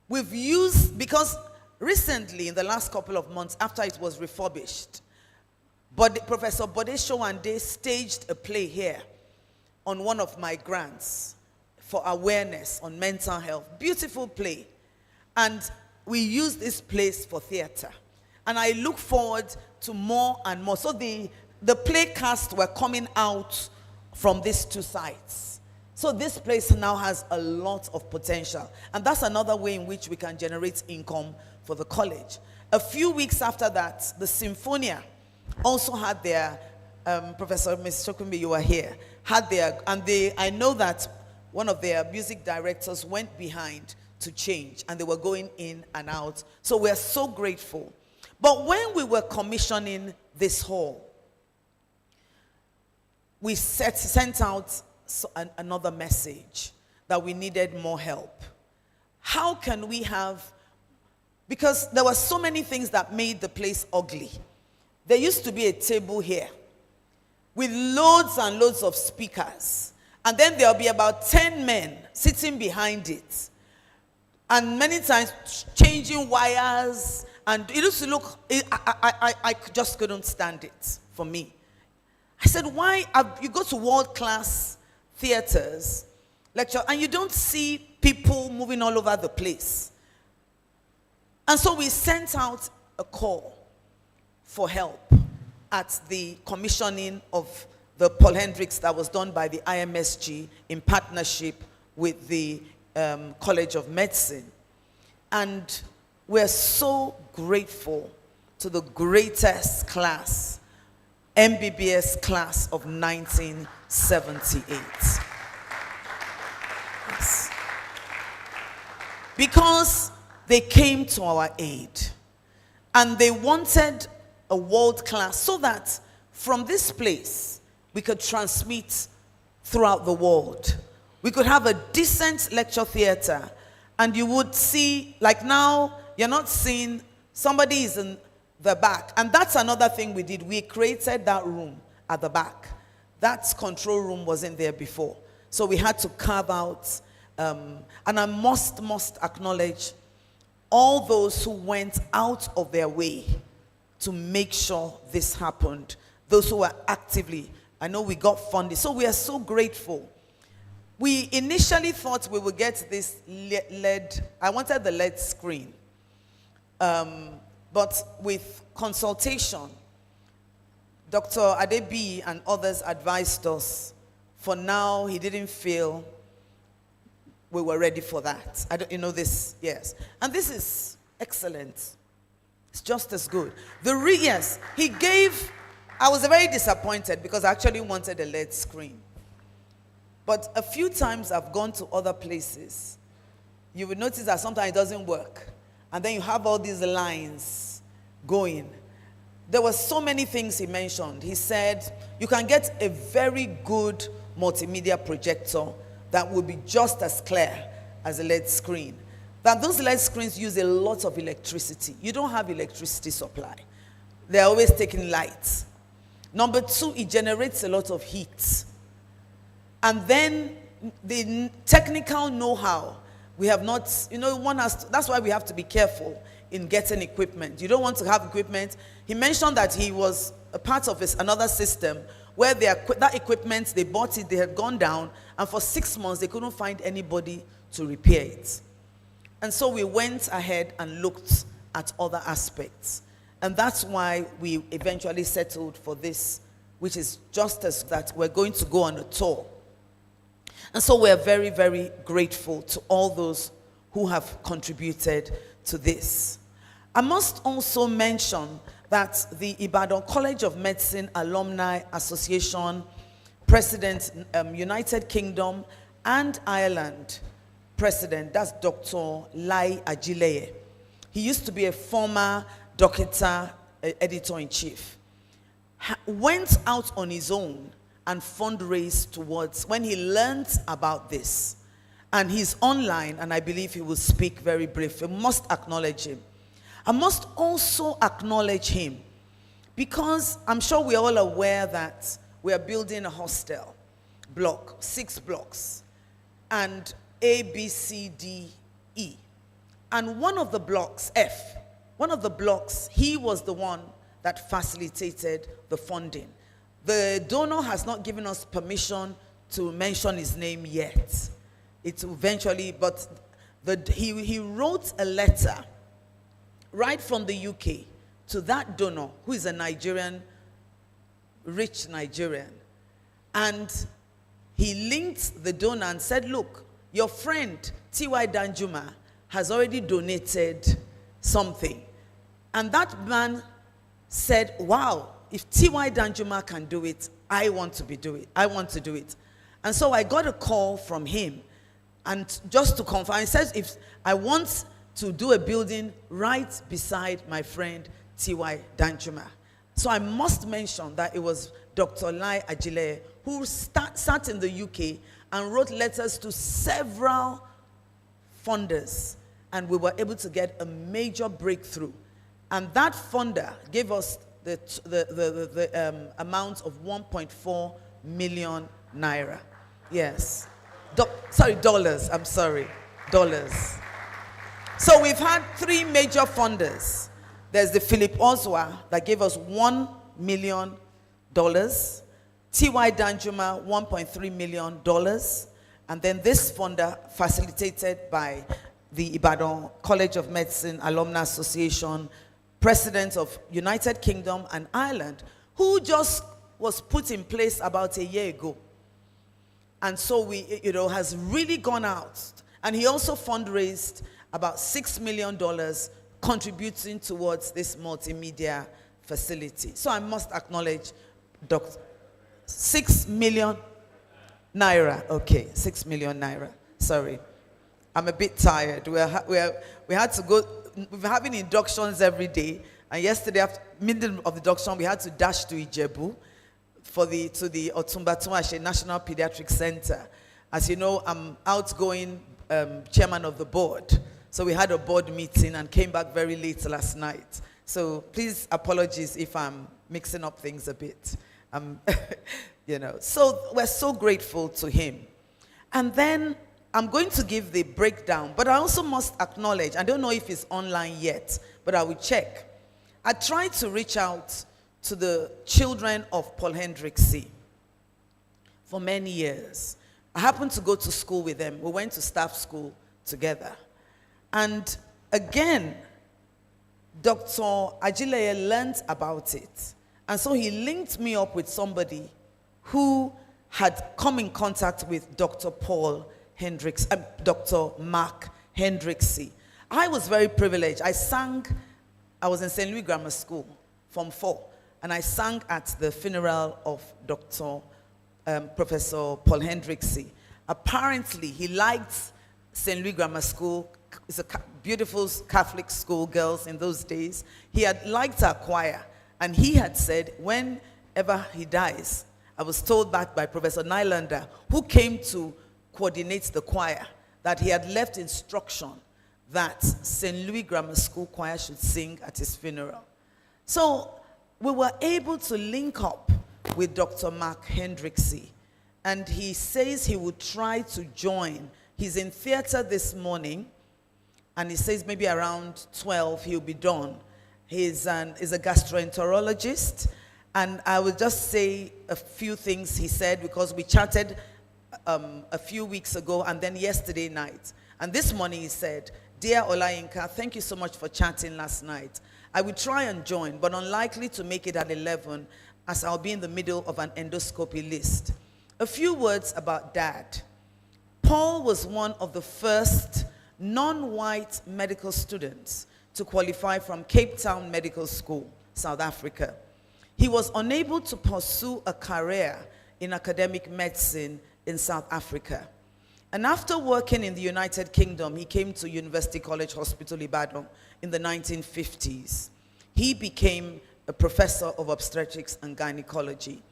we've used, because recently in the last couple of months after it was refurbished, but Professor Bode Showande staged a play here on one of my grants for awareness on mental health. Beautiful play. And we use this place for theater. And I look forward to more and more. So the play cast were coming out from these two sites. So this place now has a lot of potential. And that's another way in which we can generate income for the college. A few weeks after that, the Symphonia also had their, Professor Ms. Chokumbi, you were here, had their, and I know that one of their music directors went behind to change, and they were going in and out. So we're so grateful. But when we were commissioning this hall, we sent out another message that we needed more help. How can we have, because there were so many things that made the place ugly. There used to be a table here with loads and loads of speakers. And then there'll be about 10 men sitting behind it. And many times changing wires. And it used to look, I just couldn't stand it for me. I said, why? You go to world-class theaters, lecture, and you don't see people moving all over the place. And so we sent out a call for help at the commissioning of the Paul Hendrickse that was done by the IMSG in partnership with the College of Medicine. And we're so grateful to the greatest class, MBBS class of 1978. Yes. Because they came to our aid and they wanted a world class so that from this place we could transmit throughout the world. We could have a decent lecture theater, and you would see, like now, you're not seeing, somebody is in the back. And that's another thing we did. We created that room at the back. That control room wasn't there before. So we had to carve out, and I must acknowledge all those who went out of their way to make sure this happened. Those who were actively, I know we got funded. So we are so grateful. We initially thought we would get this LED, I wanted the LED screen. But with consultation, Dr. Adebi and others advised us, for now, he didn't feel we were ready for that. This, yes. And this is excellent. It's just as good. Yes, he gave, I was very disappointed because I actually wanted a LED screen. But a few times I've gone to other places, you will notice that sometimes it doesn't work. And then you have all these lines going. There were so many things he mentioned. He said, you can get a very good multimedia projector that will be just as clear as a LED screen. That those LED screens use a lot of electricity. You don't have electricity supply. They're always taking light. Number two, it generates a lot of heat. And then the technical know-how, we have not, that's why we have to be careful in getting equipment. You don't want to have equipment. He mentioned that he was a part of another system where that equipment, they bought it, they had gone down, and for 6 months they couldn't find anybody to repair it. And so we went ahead and looked at other aspects. And that's why we eventually settled for this, which is just as that we're going to go on a tour. And so we're very, very grateful to all those who have contributed to this. I must also mention that the Ibadan College of Medicine Alumni Association President, United Kingdom and Ireland President, that's Dr. Lai Ajileye. He used to be a former doctor, editor-in-chief. Went out on his own and fundraised towards, when he learned about this. And he's online, and I believe he will speak very brief. We must acknowledge him. I must also acknowledge him because I'm sure we're all aware that we are building a hostel block, 6 blocks, and A, B, C, D, E. And one of the blocks, F, he was the one that facilitated the funding. The donor has not given us permission to mention his name yet. It's eventually, but he wrote a letter right from the UK to that donor, who is a Nigerian, rich Nigerian. And he linked the donor and said, look, your friend, T.Y. Danjuma, has already donated something. And that man said, wow, if T.Y. Danjuma can do it, I want to do it. And so I got a call from him, and just to confirm, he says, if I want to do a building right beside my friend T.Y. Danjuma. So I must mention that it was Dr. Lai Ajile who sat in the UK and wrote letters to several funders, and we were able to get a major breakthrough. And that funder gave us the amount of 1.4 million naira. Yes. Dollars. I'm sorry. Dollars. So we've had 3 major funders. There's the Philip Oswa that gave us $1 million. T.Y. Danjuma, $1.3 million. And then this funder, facilitated by the Ibadan College of Medicine Alumni Association, President of United Kingdom and Ireland, who just was put in place about a year ago. And so has really gone out. And he also fundraised about $6 million, contributing towards this multimedia facility. So I must acknowledge Dr. 6 million naira. Okay, 6 million naira. Sorry. I'm a bit tired. We had to go, we're having inductions every day. And yesterday, after middle of the induction, we had to dash to Ijebu to the Otumba Tuashe National Pediatric Center. As you know, I'm outgoing chairman of the board. So we had a board meeting and came back very late last night. So please apologies if I'm mixing up things a bit. So we're so grateful to him. And then I'm going to give the breakdown, but I also must acknowledge, I don't know if it's online yet, but I will check. I tried to reach out to the children of Paul Hendrickse for many years. I happened to go to school with them. We went to staff school together. And again, Dr. Ajileye learned about it. And so he linked me up with somebody who had come in contact with Dr. Paul Hendrickse, Dr. Mark Hendrickse. I was very privileged. I was in St. Louis Grammar School, Form 4, and I sang at the funeral of Dr. Professor Paul Hendrickse. Apparently, he liked St. Louis Grammar School. It's a beautiful Catholic school, girls in those days. He had liked our choir, and he had said, whenever he dies, I was told back by Professor Nylander, who came to coordinate the choir, that he had left instruction that St. Louis Grammar School choir should sing at his funeral. So we were able to link up with Dr. Mark Hendrickse, and he says he would try to join. He's in theater this morning, and he says maybe around 12 he'll be done. He's a gastroenterologist, and I will just say a few things he said because we chatted a few weeks ago and then yesterday night. And this morning he said, "Dear Olayinka, thank you so much for chatting last night. I will try and join, but unlikely to make it at 11 as I'll be in the middle of an endoscopy list. A few words about Dad. Paul was one of the first non-white medical students to qualify from Cape Town Medical School, South Africa. He was unable to pursue a career in academic medicine in South Africa. And after working in the United Kingdom, he came to University College Hospital, Ibadan in the 1950s. He became a professor of obstetrics and gynecology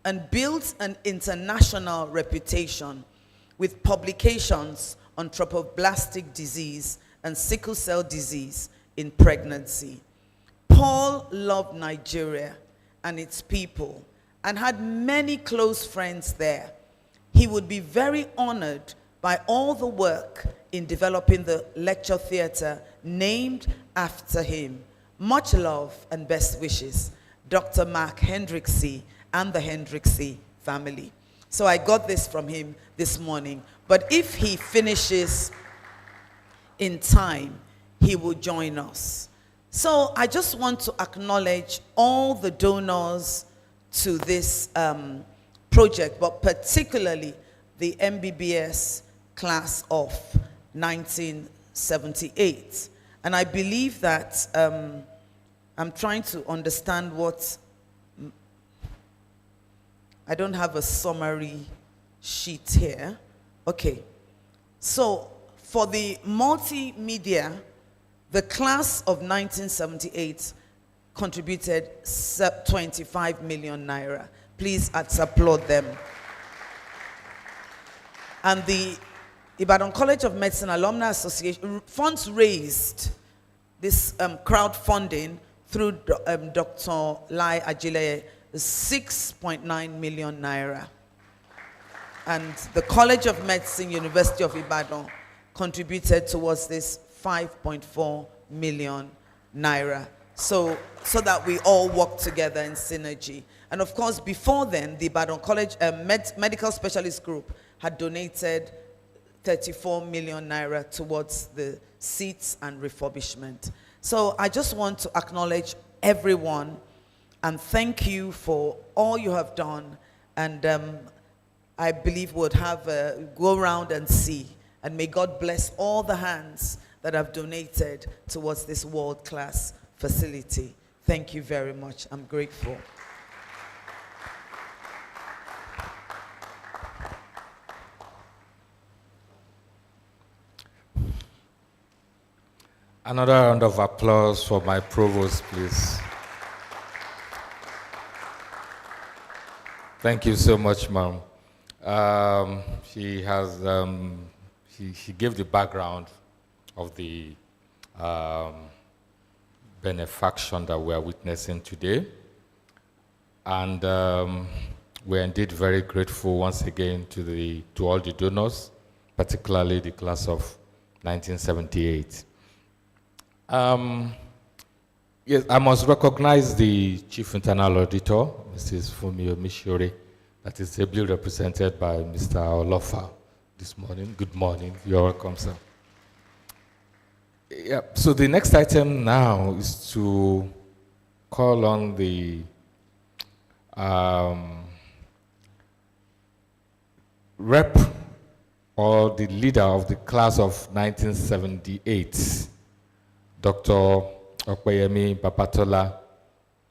and built an international reputation with publications on trophoblastic disease and sickle cell disease in pregnancy. Paul loved Nigeria and its people and had many close friends there. He would be very honored by all the work in developing the lecture theater named after him. Much love and best wishes, Dr. Mark Hendrickse and the Hendrickse family. So I got this from him this morning. But if he finishes in time, he will join us. So I just want to acknowledge all the donors to this project, but particularly the MBBS class of 1978. And I believe that I'm trying to understand what, I don't have a summary sheet here. Okay, so for the multimedia, the class of 1978 contributed 25 million naira. Please applaud them. And the Ibadan College of Medicine Alumni Association, funds raised, this crowdfunding through Dr. Lai Ajile, 6.9 million naira. And the College of Medicine, University of Ibadan, contributed towards this 5.4 million naira. So that we all work together in synergy. And of course, before then, the Ibadan College Medical Specialist Group had donated 34 million naira towards the seats and refurbishment. So I just want to acknowledge everyone and thank you for all you have done. And I believe we'll have a go around and see. And may God bless all the hands that have donated towards this world-class facility. Thank you very much. I'm grateful. Another round of applause for my provost, please. Thank you so much, ma'am. She gave the background of the benefaction that we are witnessing today. And we're indeed very grateful once again to all the donors, particularly the class of 1978. Yes, I must recognize the Chief Internal Auditor, Mrs. Fumio Mishore, that is ably represented by Mr. Olofa this morning. Good morning. You're welcome, sir. Yeah, so the next item now is to call on the rep or the leader of the class of 1978, Dr. Okweyemi Babatola,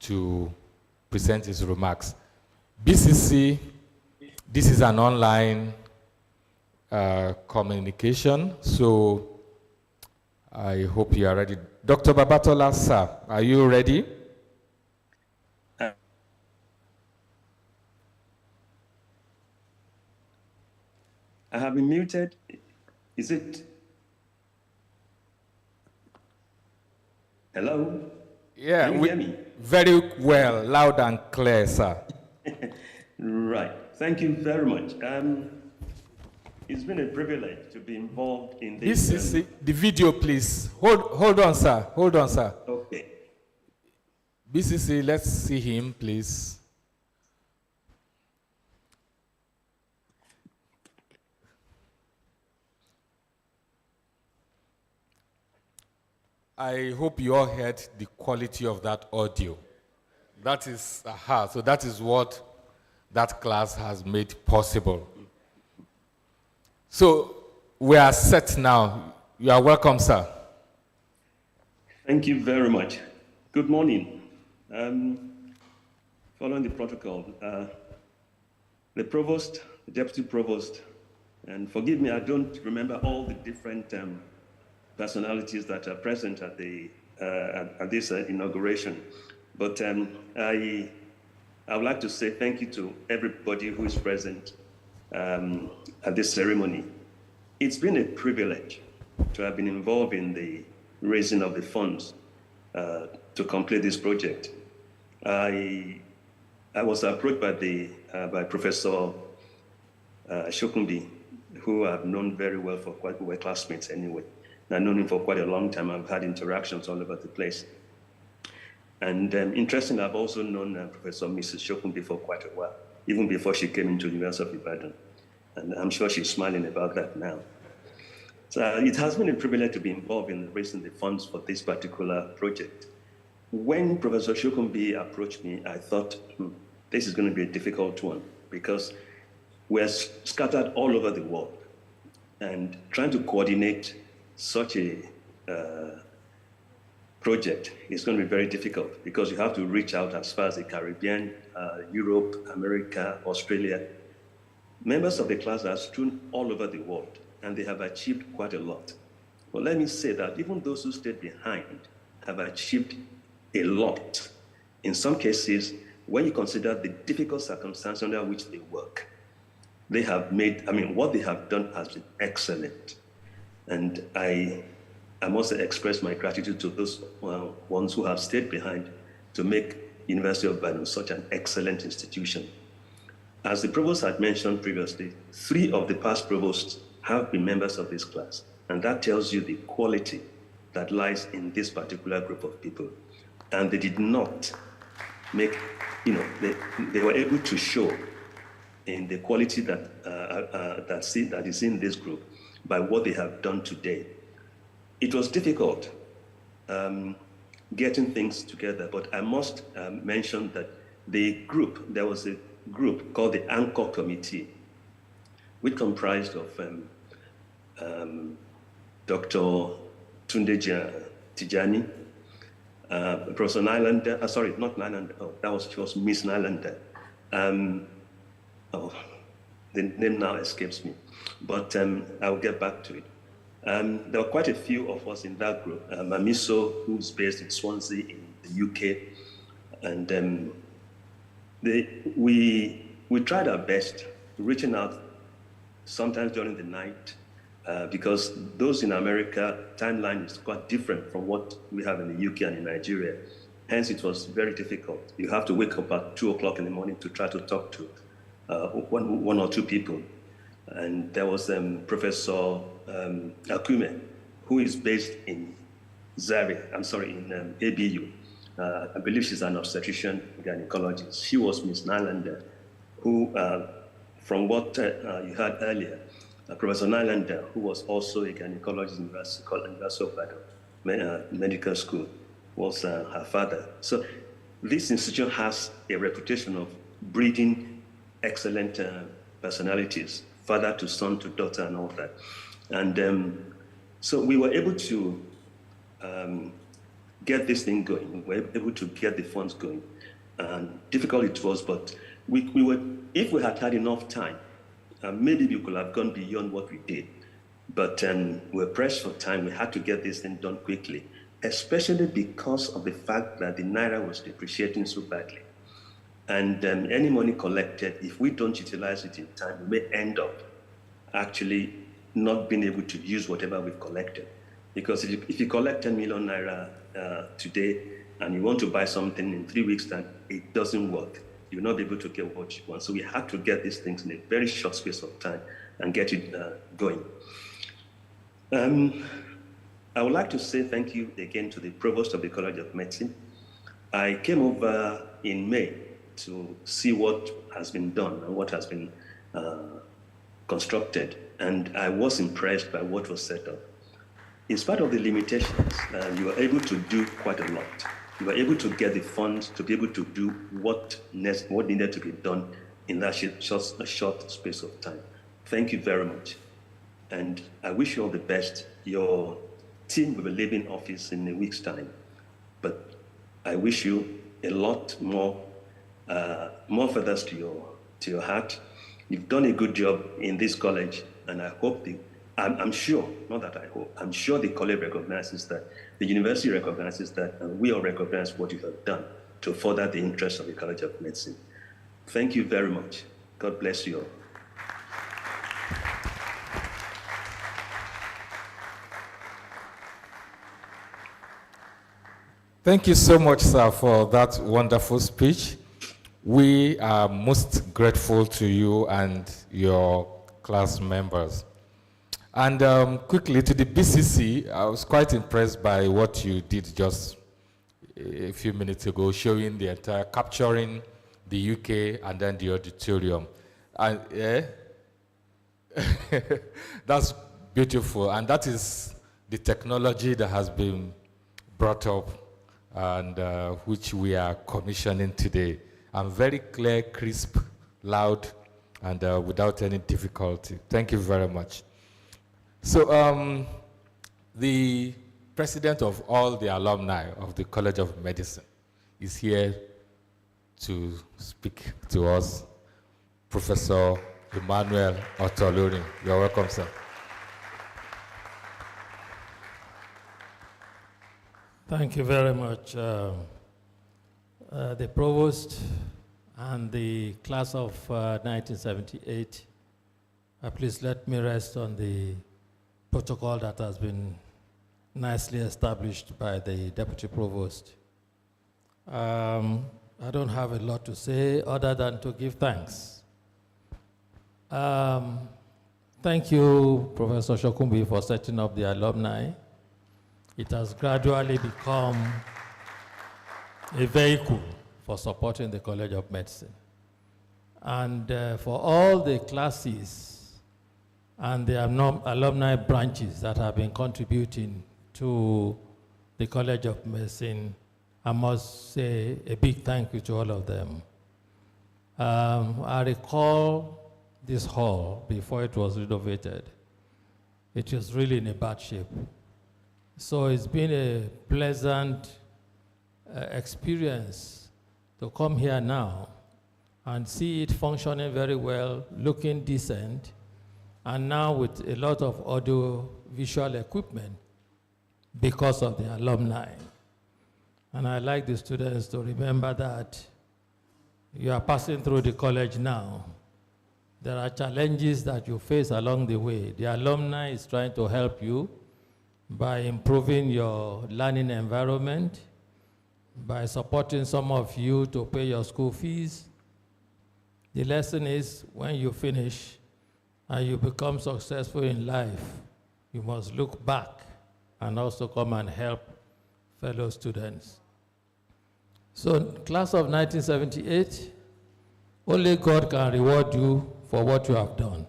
to present his remarks. BCC, this is an online communication, so I hope you are ready. Dr. Babatola, sir, are you ready? I have been muted. Is it? Hello? Yeah, Can you hear me? Very well, loud and clear, sir. Right. Thank you very much. It's been a privilege to be involved in this. This is the video, please. Hold on, sir. Hold on, sir. Okay. BCC, let's see him, please. I hope you all heard the quality of that audio. That is, so that is what that class has made possible. So we are set now. You are welcome, sir. Thank you very much. Good morning. Following the protocol, the provost, the deputy provost, and forgive me, I don't remember all the different personalities that are present at this inauguration. But I would like to say thank you to everybody who is present at this ceremony. It's been a privilege to have been involved in the raising of the funds to complete this project. I was approached by Professor Shokunbi, who I've known very well for quite, we were classmates anyway. I've known him for quite a long time. I've had interactions all over the place. And interestingly, I've also known Professor Mrs. Shokunbi for quite a while, even before she came into the University of Ibadan. And I'm sure she's smiling about that now. So it has been a privilege to be involved in raising the funds for this particular project. When Professor Shokunbi approached me, I thought, this is going to be a difficult one because we're scattered all over the world. And trying to coordinate such a project is going to be very difficult because you have to reach out as far as the Caribbean, Europe, America, Australia. Members of the class are strewn all over the world, and they have achieved quite a lot. But let me say that even those who stayed behind have achieved a lot. In some cases, when you consider the difficult circumstances under which they work, they have made, what they have done has been excellent. And I must express my gratitude to those ones who have stayed behind to make University of Ibadan such an excellent institution. As the provost had mentioned previously, 3 of the past provosts have been members of this class. And that tells you the quality that lies in this particular group of people. And they did not make, they were able to show in the quality that is in this group by what they have done today. It was difficult getting things together, but I must mention that there was a group called the Anchor Committee, which comprised of Dr. Tunde Tijani, Professor Nylander, sorry, not Nylander, she was Miss Nylander. The name now escapes me, but I'll get back to it. There were quite a few of us in that group. Mamiso, who's based in Swansea in the UK, and we tried our best reaching out sometimes during the night because those in America, timeline is quite different from what we have in the UK and in Nigeria. Hence, it was very difficult. You have to wake up at 2 o'clock in the morning to try to talk to one or two people. And there was Professor Akume, who is based in in ABU. I believe she's an obstetrician gynecologist. She was Miss Nylander, who, from what you heard earlier, Professor Nylander, who was also a gynecologist in University of Ibadan Medical School, was her father. So this institution has a reputation of breeding excellent personalities, father to son to daughter and all that. And so we were able to get this thing going. We were able to get the funds going. And difficult it was, but we were, if we had enough time, maybe we could have gone beyond what we did. But we were pressed for time. We had to get this thing done quickly, especially because of the fact that the Naira was depreciating so badly. And any money collected, if we don't utilize it in time, we may end up actually not being able to use whatever we've collected. Because if you collect 10 million Naira today and you want to buy something in 3 weeks' time, it doesn't work. You'll not be able to get what you want. So we had to get these things in a very short space of time and get it going. I would like to say thank you again to the Provost of the College of Medicine. I came over in May to see what has been done and what has been constructed. And I was impressed by what was set up. In spite of the limitations, you were able to do quite a lot. You were able to get the funds to be able to do what needed to be done in that short space of time. Thank you very much. And I wish you all the best. Your team will be leaving office in a week's time. But I wish you a lot more feathers to your hat. You've done a good job in this college, and I hope I'm sure, not that I hope, I'm sure the college recognizes that, the university recognizes that, and we all recognize what you have done to further the interests of the College of Medicine. Thank you very much. God bless you all. Thank you so much, sir, for that wonderful speech. We are most grateful to you and your class members. And quickly to the BCC, I was quite impressed by what you did just a few minutes ago, showing the entire, capturing the UK and then the auditorium. And that's beautiful. And that is the technology that has been brought up and which we are commissioning today. And very clear, crisp, loud, and without any difficulty. Thank you very much. So the president of all the alumni of the College of Medicine is here to speak to us, Professor Emmanuel Otolorin. You're welcome, sir. Thank you very much. The provost and the class of 1978, please let me rest on the protocol that has been nicely established by the deputy provost. I don't have a lot to say other than to give thanks. Thank you, Professor Shokumbi, for setting up the alumni. It has gradually become a vehicle for supporting the College of Medicine. And for all the classes and the alumni branches that have been contributing to the College of Medicine, I must say a big thank you to all of them. I recall this hall before it was renovated. It was really in a bad shape. So it's been a pleasant experience to come here now and see it functioning very well, looking decent, and now with a lot of audio-visual equipment because of the alumni. And I'd like the students to remember that you are passing through the college now. There are challenges that you face along the way. The alumni is trying to help you by improving your learning environment, by supporting some of you to pay your school fees. The lesson is when you finish and you become successful in life, you must look back and also come and help fellow students. So, class of 1978, only God can reward you for what you have done.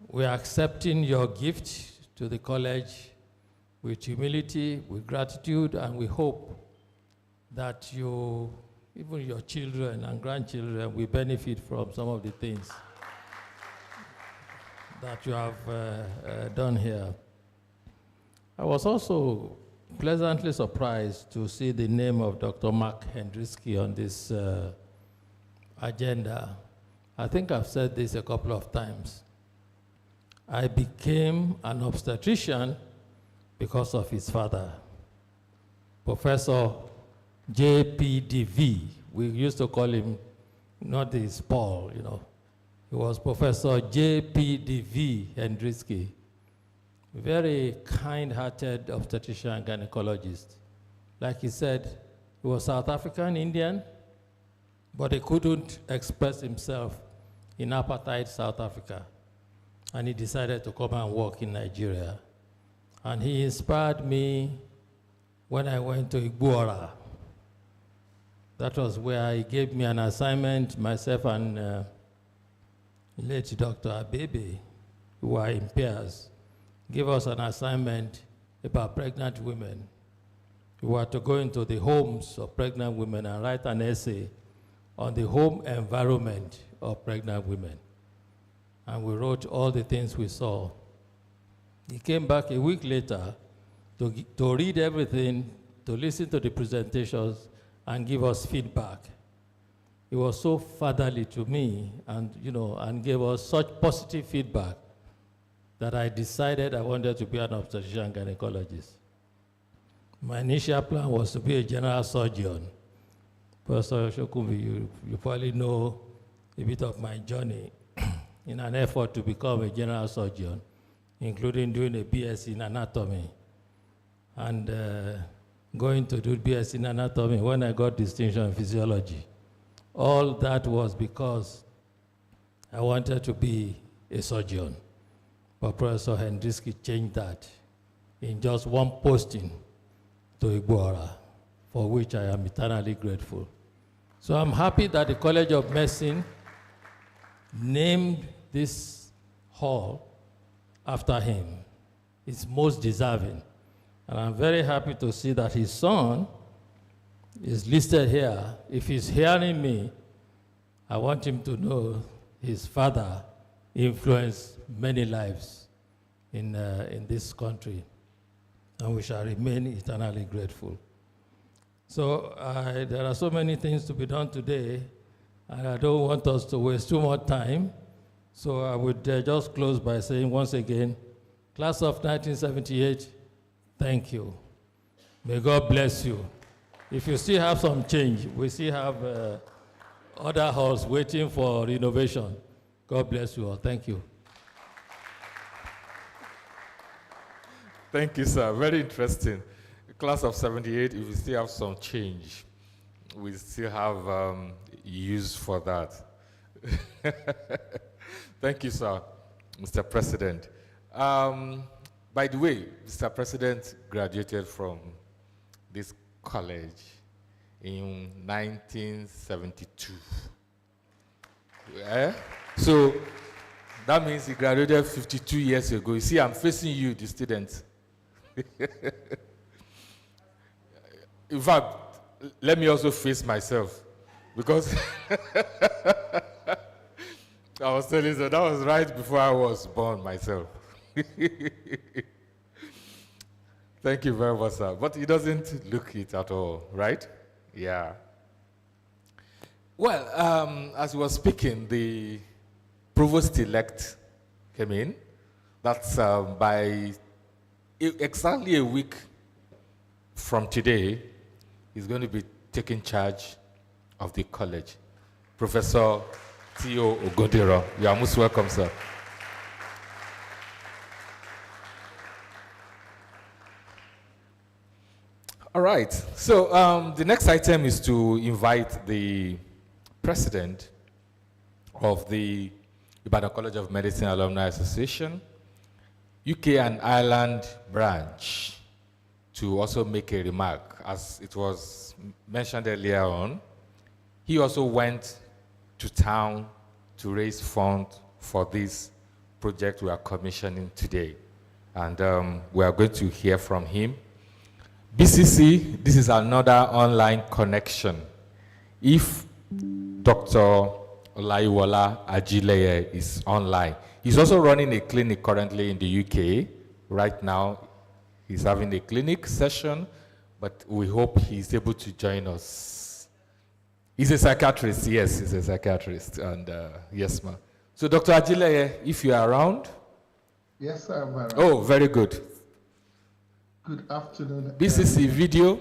We are accepting your gift to the college with humility, with gratitude, and we hope that you, even your children and grandchildren, will benefit from some of the things that you have done here. I was also pleasantly surprised to see the name of Dr. Mark Hendrickse on this agenda. I think I've said this a couple of times. I became an obstetrician because of his father, Professor JPDV. We used to call him, not this Paul, you know. He was Professor JPDV Hendrickse. Very kind-hearted obstetrician and gynecologist. Like he said, he was South African Indian, but he couldn't express himself in apartheid South Africa. And he decided to come and work in Nigeria. And he inspired me when I went to Igboora. That was where he gave me an assignment, myself and late Dr. Abebe, who were in pairs, gave us an assignment about pregnant women. We were to go into the homes of pregnant women and write an essay on the home environment of pregnant women. And we wrote all the things we saw. He came back a week later to read everything, to listen to the presentations, and give us feedback. He was so fatherly to me and, you know, and gave us such positive feedback that I decided I wanted to be an obstetrician gynecologist. My initial plan was to be a general surgeon. Professor Shokumbi, you probably know a bit of my journey in an effort to become a general surgeon, including doing a BS in anatomy. And going to do BSc in anatomy when I got distinction in physiology. All that was because I wanted to be a surgeon. But Professor Hendrickse changed that in just one posting to Igbora, for which I am eternally grateful. So I'm happy that the College of Medicine named this hall after him. It's most deserving. And I'm very happy to see that his son is listed here. If he's hearing me, I want him to know his father influenced many lives in this country, and we shall remain eternally grateful. So there are so many things to be done today, and I don't want us to waste too much time. So I would just close by saying once again, class of 1978, thank you. May God bless you. If you still have some change, we still have other halls waiting for renovation. God bless you all. Thank you. Thank you, sir. Very interesting. Class of 78, if we still have some change, we still have use for that. Thank you, sir, Mr. President. By the way, Mr. President graduated from this college in 1972. So that means he graduated 52 years ago. You see, I'm facing you, the students. In fact, let me also face myself, because I was telling you that was right before I was born myself. Thank you very much, sir. But he doesn't look it at all, right? Yeah. Well, as he was speaking, the provost-elect came in. That's by exactly a week from today, he's going to be taking charge of the college. Professor T.O. Ogodero, you are most welcome, sir. All right, so the next item is to invite the president of the Ibadan College of Medicine Alumni Association, UK and Ireland branch, to also make a remark. As it was mentioned earlier on, he also went to town to raise funds for this project we are commissioning today. And we are going to hear from him. BCC, this is another online connection. If Dr. Olaiwola Ajileye is online, he's also running a clinic currently in the UK. Right now, he's having a clinic session, but we hope he's able to join us. He's a psychiatrist, yes, he's a psychiatrist, and yes, ma'am. So Dr. Ajileye, if you are around. Yes, I'm around. Oh, very good. Good afternoon. BCC video.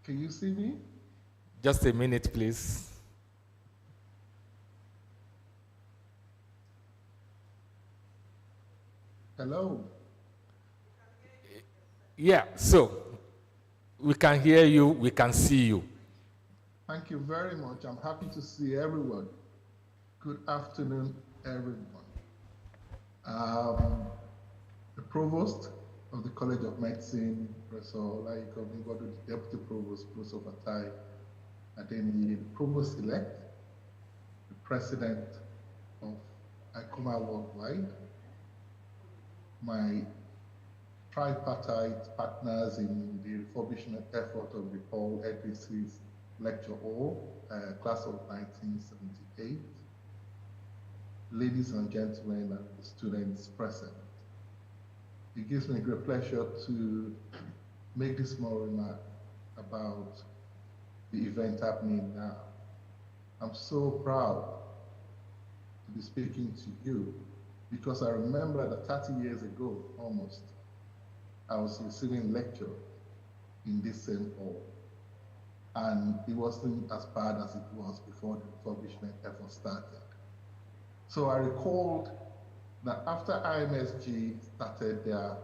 Can you see me? Just a minute, please. Hello. Yeah, so we can hear you, we can see you. Thank you very much. I'm happy to see everyone. Good afternoon, everyone. The Provost of the College of Medicine, Professor Olaiko Mingwadu, the Deputy Provost, Professor Fatai Adeniyi, the Provost-elect, the President of ICOMA Worldwide, my tripartite partners in the refurbishment effort of the Paul Hendrickse Lecture Hall, class of 1978, ladies and gentlemen, and the students present. It gives me great pleasure to make this small remark about the event happening now. I'm so proud to be speaking to you because I remember that 30 years ago, almost, I was receiving lecture in this same hall. And it wasn't as bad as it was before the refurbishment effort started. So I recalled that after IMSG started their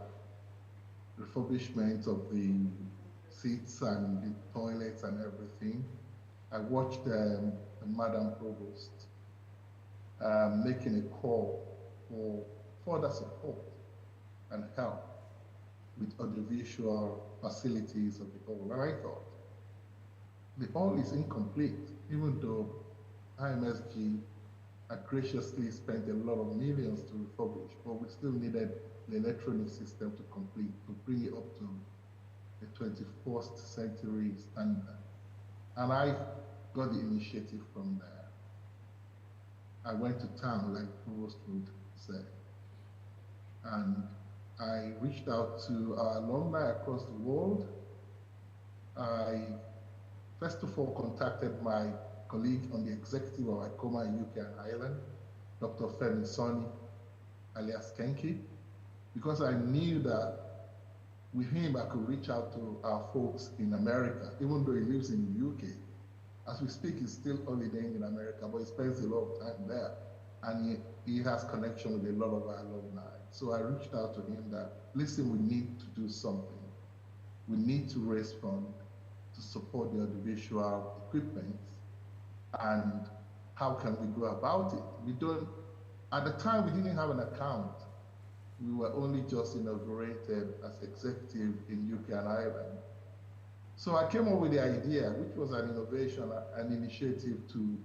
refurbishment of the seats and the toilets and everything. I watched the Madam Provost making a call for further support and help with audiovisual facilities of the hall. And I thought, the hall is incomplete, even though IMSG had graciously spent a lot of millions to refurbish, but we still needed the electronic system to complete, to bring it up to the 21st century standard. And I got the initiative from there. I went to town, like Provost would say, and I reached out to our alumni across the world. I first of all contacted my colleague on the executive of ICOMA in UK and Ireland, Dr. Femi Soni, alias Kenki, because I knew that with him I could reach out to our folks in America, even though he lives in the UK. As we speak, he's still holidaying in America, but he spends a lot of time there, and he has connection with a lot of our alumni. So I reached out to him that, listen, we need to do something. We need to raise funds to support the audiovisual equipment, and how can we go about it? At the time, we didn't have an account. We were only just inaugurated as executive in UK and Ireland. So I came up with the idea, which was an innovation, an initiative to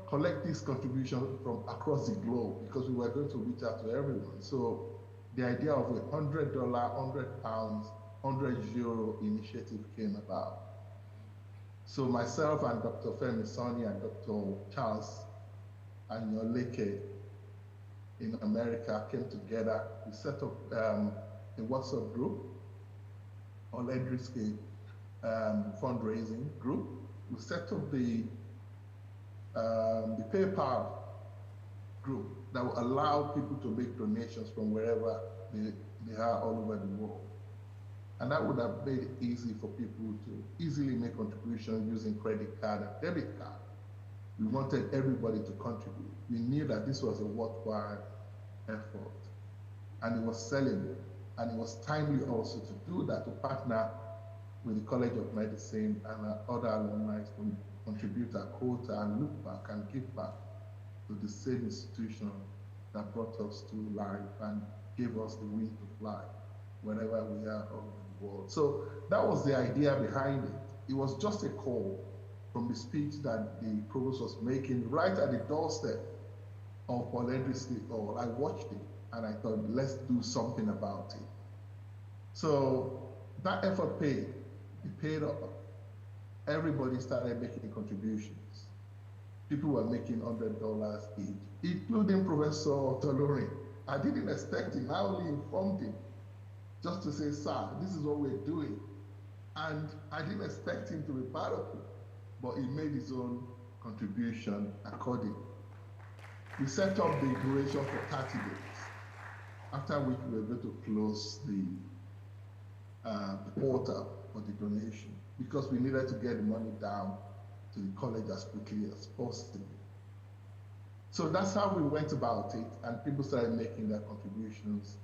collect this contribution from across the globe, because we were going to reach out to everyone. So the idea of a $100, £100, €100 initiative came about. So myself and Dr. Femi Soni and Dr. Charles Anyoleke in America came together. We set up a WhatsApp group, or Hendrickse fundraising group. We set up the PayPal group that will allow people to make donations from wherever they are all over the world. And that would have made it easy for people to easily make contributions using credit card and debit card. We wanted everybody to contribute. We knew that this was a worthwhile effort, and it was sellable, and it was timely also to do that, to partner with the College of Medicine and other alumni to contribute our quota and look back and give back to the same institution that brought us to life and gave us the wing to fly wherever we are all over the world. So that was the idea behind it. It was just a call from the speech that the provost was making right at the doorstep of Paul Hendrickse Hall. I watched it and I thought, let's do something about it. So that effort paid. It paid off. Everybody started making contributions. People were making $100 each, including Professor Tolorin. I didn't expect him. I only informed him just to say, sir, this is what we're doing. And I didn't expect him to be part of it, but he made his own contribution accordingly. We set up the duration for 30 days, after which we were going to close the portal for the donation, because we needed to get the money down to the college as quickly as possible. So that's how we went about it, and people started making their contributions,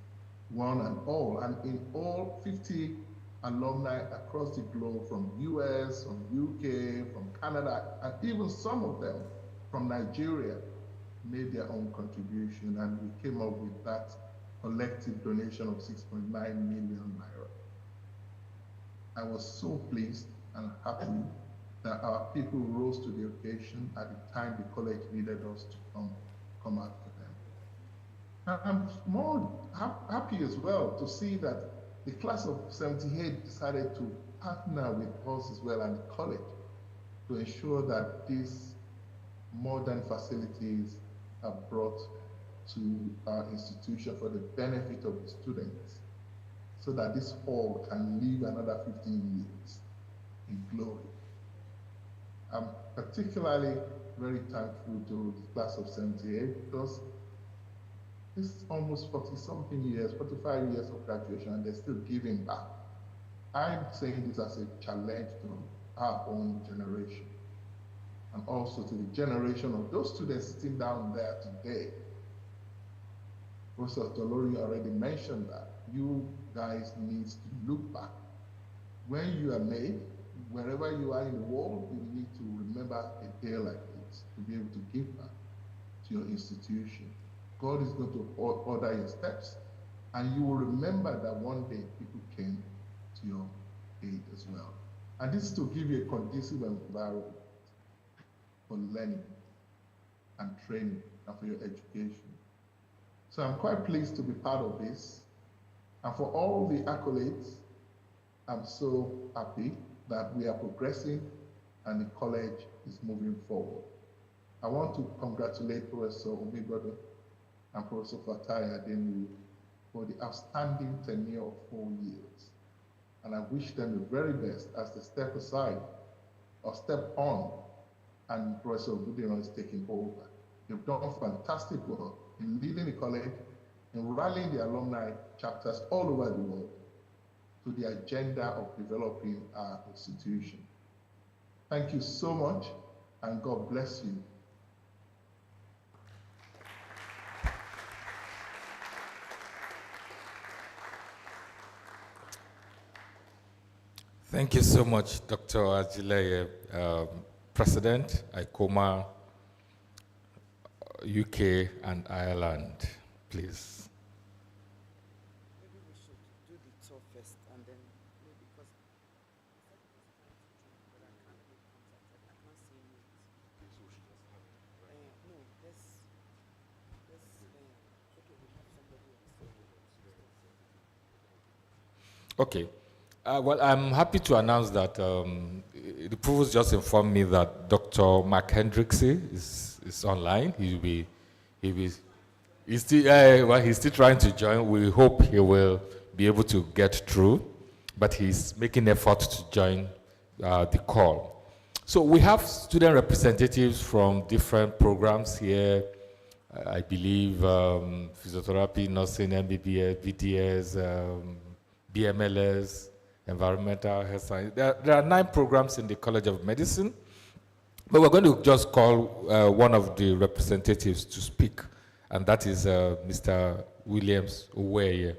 one and all. And in all 50 alumni across the globe, from US, from UK, from Canada, and even some of them from Nigeria, made their own contribution, and we came up with that collective donation of 6.9 million naira. I was so pleased and happy that our people rose to the occasion at the time the college needed us to come out for them. And I'm more happy as well to see that the class of 78 decided to partner with us as well and the college to ensure that these modern facilities are brought to our institution for the benefit of the students, so that this hall can live another 15 years in glory. I'm particularly very thankful to the class of 78, because it's almost 40-something years, 45 years of graduation, and they're still giving back. I'm saying this as a challenge to our own generation, and also to the generation of those students sitting down there today Professor Tolori already mentioned that. You guys need to look back. When you are made, wherever you are in the world, you need to remember a day like this to be able to give back to your institution. God is going to order your steps, and you will remember that one day people came to your aid as well. And this is to give you a conducive environment for learning and training and for your education. So I'm quite pleased to be part of this. And for all the accolades, I'm so happy that we are progressing and the college is moving forward. I want to congratulate Professor Omigbado and Professor Fatai Adenu for the outstanding tenure of 4 years. And I wish them the very best as they step aside or step on and Professor Ogudiran is taking over. They've done fantastic work in leading the college and rallying the alumni chapters all over the world to the agenda of developing our institution. Thank you so much, and God bless you. Thank you so much, Dr. Ajileye, President, ICOMA, UK and Ireland, please. Maybe we should do the tour first and then maybe because but I can't make contact. I can't see it. No, let's okay, we have somebody else. Okay. Well, I'm happy to announce that the provost just informed me that Dr. Mark Hendrickse is online. He's still trying to join. We hope he will be able to get through, but he's making effort to join the call. So we have student representatives from different programs here. I believe physiotherapy, nursing, MBBS, BDS, BMLS, environmental health science. There are 9 programs in the College of Medicine, but we're going to just call one of the representatives to speak, and that is Mr. Williams Uweye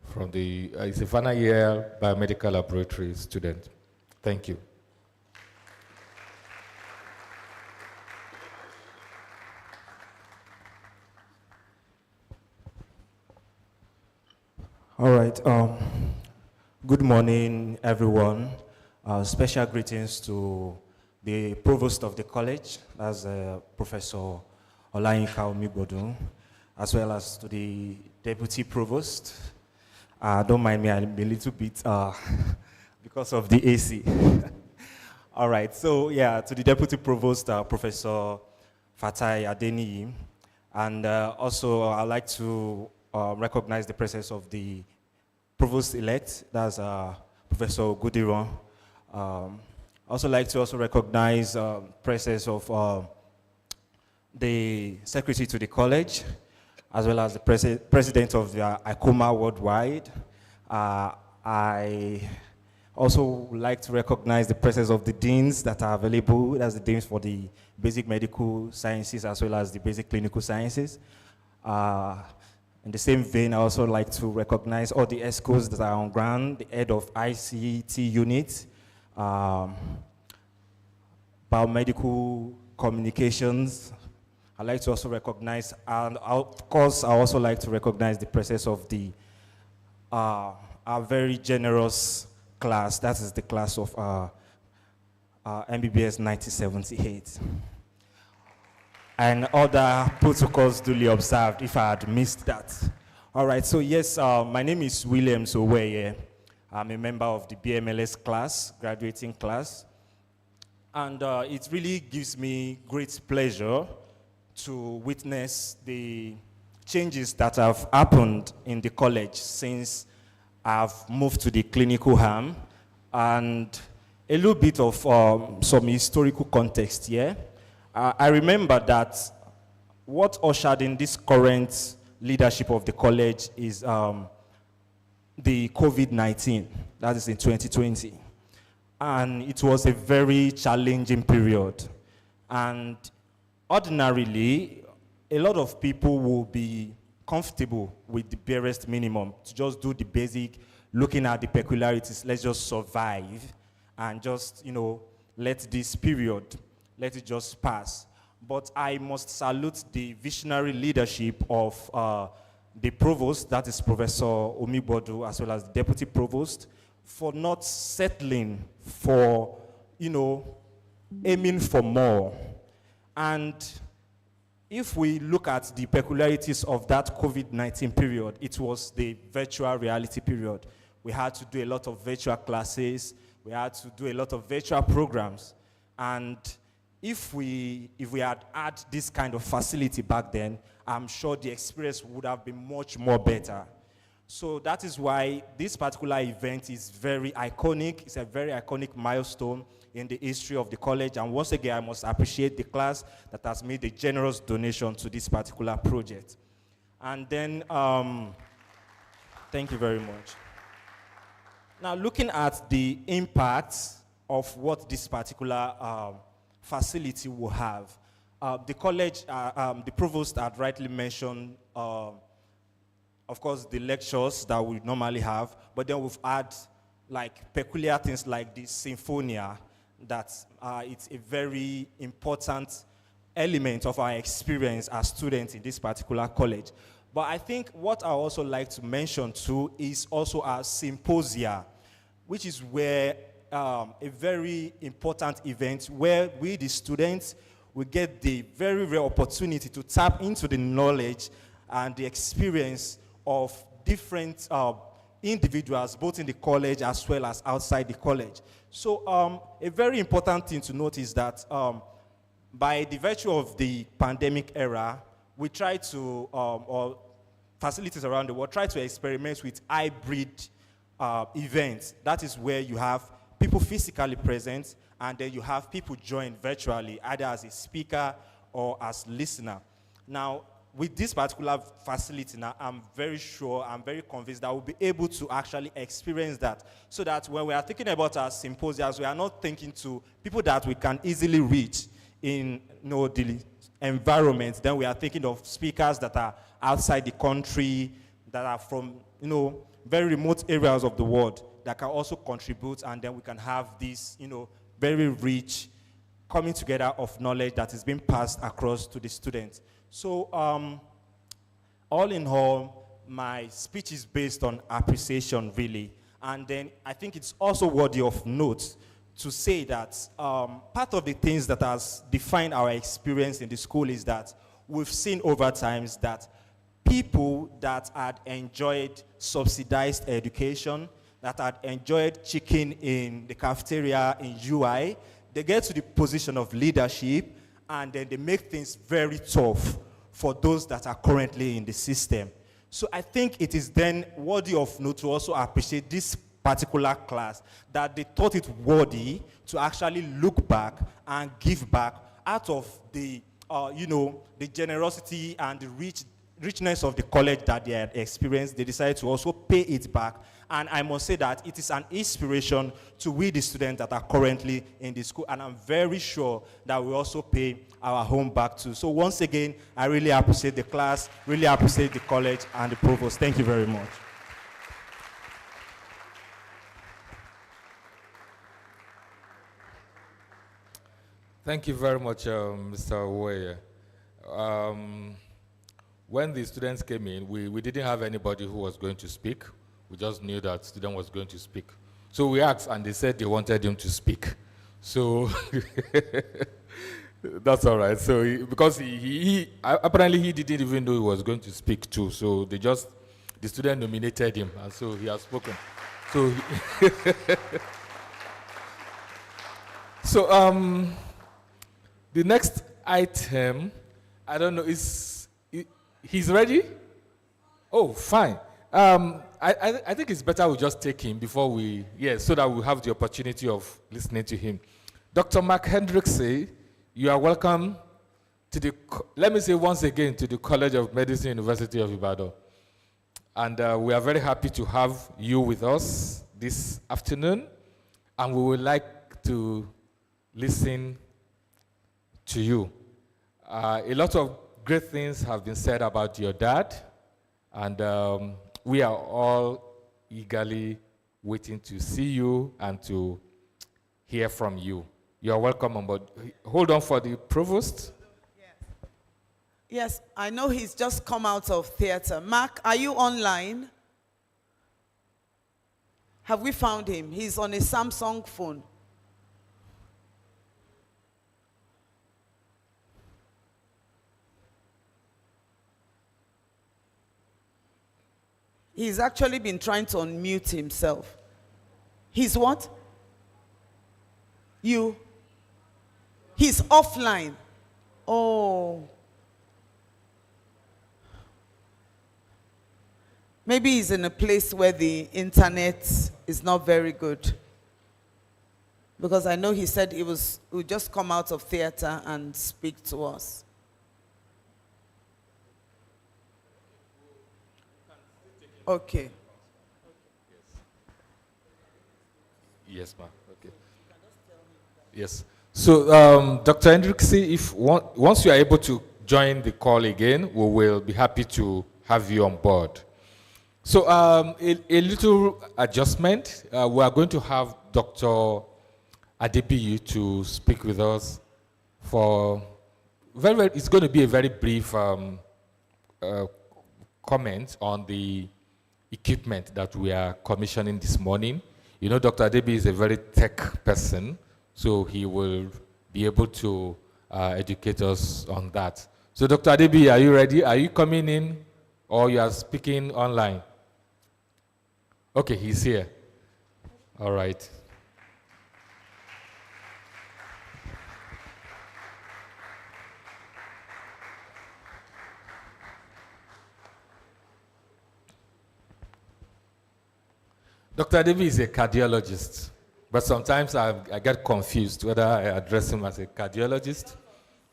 from the, he's a final year biomedical laboratory student. Thank you. All right. Good morning, everyone. Special greetings to the provost of the college, that's Professor Olayinka Omigbodun, as well as to the deputy provost. Don't mind me, I'm a little bit because of the AC. All right. So yeah, to the deputy provost, Professor Fatai Adeniyi, and also I'd like to recognize the presence of the provost-elect, that's Professor Gudiron. I also like to recognize presence of the secretary to the college, as well as the president of the ICOMA Worldwide. I also would like to recognize the presence of the deans that are available, that's the deans for the basic medical sciences as well as the basic clinical sciences. In the same vein, I also like to recognize all the ESCOs that are on ground, the head of ICT unit, biomedical communications. I'd like to also recognize, and of course, I also like to recognize the presence of the our very generous class. That is the class of MBBS 1978. And other protocols duly observed, if I had missed that. All right, so yes, my name is William Soweye. I'm a member of the BMLS class, graduating class. And it really gives me great pleasure to witness the changes that have happened in the college since I've moved to the clinical arm, and a little bit of some historical context here. I remember that what ushered in this current leadership of the college is the COVID-19, that is in 2020. And it was a very challenging period. And ordinarily, a lot of people will be comfortable with the barest minimum, to just do the basic, looking at the peculiarities, let's just survive and just, let this period, let it just pass. But I must salute the visionary leadership of the provost, that is Professor Omibodu, as well as the deputy provost, for not settling for, aiming for more. And if we look at the peculiarities of that COVID-19 period, it was the virtual reality period. We had to do a lot of virtual classes. We had to do a lot of virtual programs. And if we had had this kind of facility back then, I'm sure the experience would have been much more better. So that is why this particular event is very iconic. It's a very iconic milestone in the history of the college. And once again, I must appreciate the class that has made a generous donation to this particular project. And then, thank you very much. Now, looking at the impact of what this particular facility will have, the college, the provost had rightly mentioned, of course, the lectures that we normally have, but then we've had like peculiar things like the Symphonia, that it's a very important element of our experience as students in this particular college. But I think what I also like to mention too is also our symposia, which is where a very important event where we, the students, we get the very rare opportunity to tap into the knowledge and the experience of different individuals, both in the college as well as outside the college. So a very important thing to note is that by the virtue of the pandemic era, we try to, or facilities around the world, try to experiment with hybrid events. That is where you have people physically present, and then you have people join virtually, either as a speaker or as listener. Now, with this particular facility now, I'm very sure, I'm very convinced that we'll be able to actually experience that, so that when we are thinking about our symposiums, we are not thinking to people that we can easily reach in the environment. Then we are thinking of speakers that are outside the country, that are from very remote areas of the world, that can also contribute, and then we can have this very rich coming together of knowledge that is being passed across to the students. So all in all, my speech is based on appreciation, really. And then I think it's also worthy of note to say that part of the things that has defined our experience in the school is that we've seen over times that people that had enjoyed subsidized education, that had enjoyed chicken in the cafeteria in UI, they get to the position of leadership, and then they make things very tough for those that are currently in the system. So I think it is then worthy of note to also appreciate this particular class, that they thought it worthy to actually look back and give back out of the, the generosity and the richness of the college that they had experienced. They decided to also pay it back. And I must say that it is an inspiration to we, the students that are currently in the school. And I'm very sure that we also pay our home back too. So once again, I really appreciate the class, really appreciate the college and the provost. Thank you very much. Thank you very much, Mr. Owoye. When the students came in, we didn't have anybody who was going to speak. We just knew that student was going to speak. So we asked, and they said they wanted him to speak. So that's all right. So because he apparently he didn't even know he was going to speak too. So the student nominated him, and so he has spoken. So so the next item, I don't know, he's ready? Oh, fine. I think it's better we just take him before so that we have the opportunity of listening to him. Dr. Mark Hendrickse, you are welcome to let me say once again, to the College of Medicine, University of Ibadan. And we are very happy to have you with us this afternoon, and we would like to listen to you. A lot of great things have been said about your dad, And we are all eagerly waiting to see you and to hear from you. You are welcome on board. Hold on for the provost. Yes, I know he's just come out of theater. Mark, are you online? Have we found him? He's on a Samsung phone. He's actually been trying to unmute himself. He's what? You? He's offline. Oh. Maybe he's in a place where the internet is not very good. Because I know he said he would just come out of theater and speak to us. Okay. Yes, ma'am. Okay. Yes. So, Dr. Hendrickse, if once you are able to join the call again, we will be happy to have you on board. So, a little adjustment. We are going to have Dr. Adebiyi to speak with us for it's going to be a very brief comment on the equipment that we are commissioning this morning. You know, Dr. Adebiyi is a very tech person, so he will be able to educate us on that. So, Dr. Adebiyi, are you ready? Are you coming in or you are speaking online? Okay, he's here. All right. Dr. Adebiyi is a cardiologist, but sometimes I get confused whether I address him as a cardiologist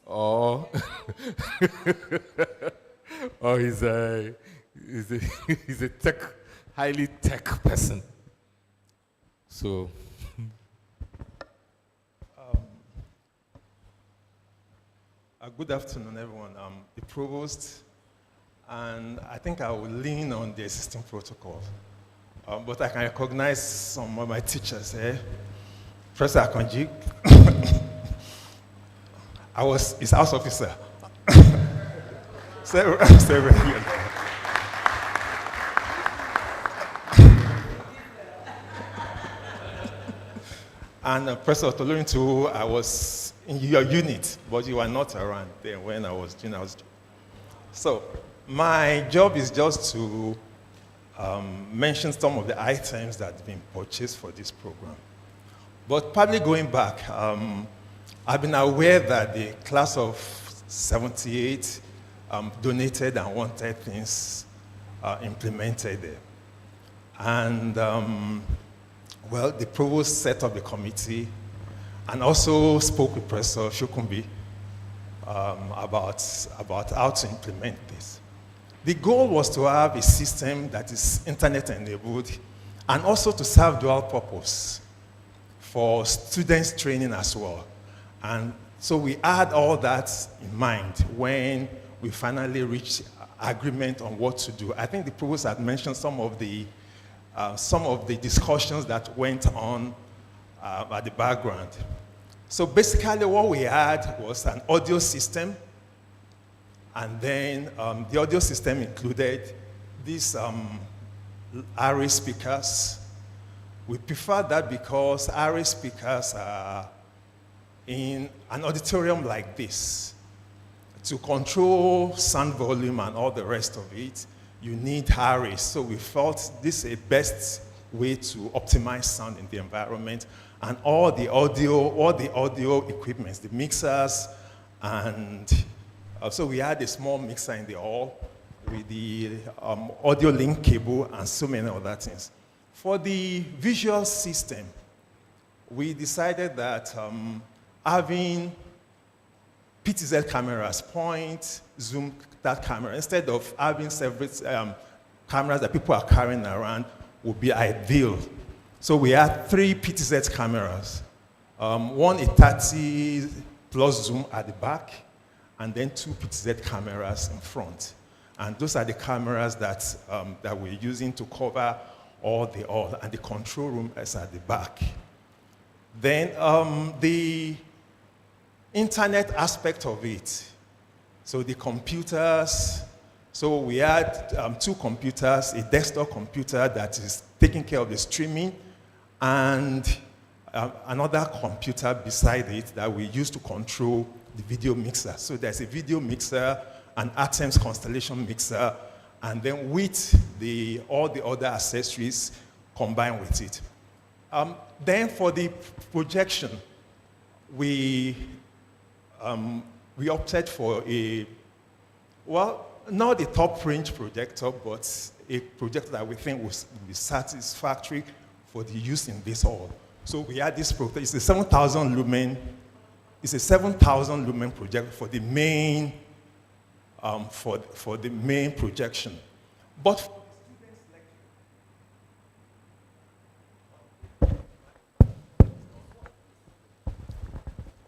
or, or he's a highly tech person. So. Good afternoon, everyone. I'm the provost, and I think I will lean on the existing protocol. But I can recognize some of my teachers here. Professor Akonji, I was his house officer. Several years. And Professor Tolorin too, I was in your unit, but you were not around then when I was doing. So my job is just to mention some of the items that have been purchased for this program. But probably going back, I've been aware that the class of 78 donated and wanted things implemented there. And well, the provost set up the committee and also spoke with Professor Shokumbi about how to implement this. The goal was to have a system that is internet-enabled and also to serve dual purpose for students' training as well. And so we had all that in mind when we finally reached agreement on what to do. I think the provost had mentioned some of the discussions that went on at the background. So basically what we had was an audio system. And then the audio system included these array speakers. We prefer that because array speakers are in an auditorium like this. To control sound volume and all the rest of it, you need arrays. So we felt this is a best way to optimize sound in the environment. And all the audio equipment, the mixers, and so we had a small mixer in the hall with the audio link cable and so many other things. For the visual system, we decided that having PTZ cameras, point, zoom that camera, instead of having several cameras that people are carrying around, would be ideal. So we had 3 PTZ cameras, one a 30 plus zoom at the back, and then 2 PTZ cameras in front. And those are the cameras that, that we're using to cover all the hall, and the control room is at the back. Then the internet aspect of it. So the computers, so we had 2 computers, a desktop computer that is taking care of the streaming, and another computer beside it that we use to control the video mixer. So there's a video mixer, an Athens Constellation mixer, and then with all the other accessories combined with it. Then for the projection, we opted for not the top range projector, but a projector that we think will be satisfactory for the use in this hall. So we had this projector. It's a 7,000 lumen. It's a 7,000 lumen projector for the main for the main projection. But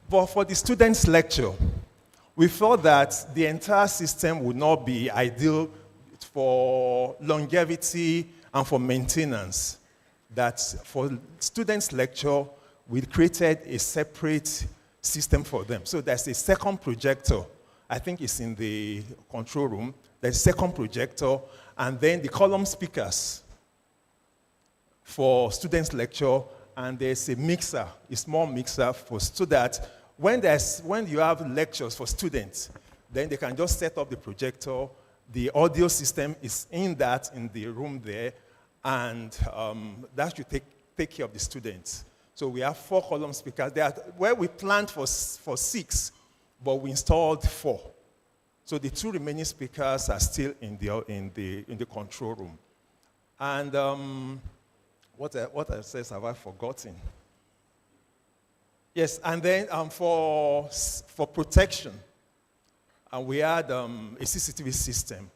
for the students' lecture, we felt that the entire system would not be ideal for longevity and for maintenance. That for students' lecture, we created a separate system for them. So there's a second projector. I think it's in the control room. There's a second projector, and then the column speakers for students' lecture, and there's a mixer, a small mixer, so that when you have lectures for students, then they can just set up the projector. The audio system is in the room there, and that should take care of the students. So we have 4 column speakers. Where we planned for 6, but we installed 4. So the 2 remaining speakers are still in the control room. And what else have I forgotten? Yes, and then for protection, we had a CCTV system.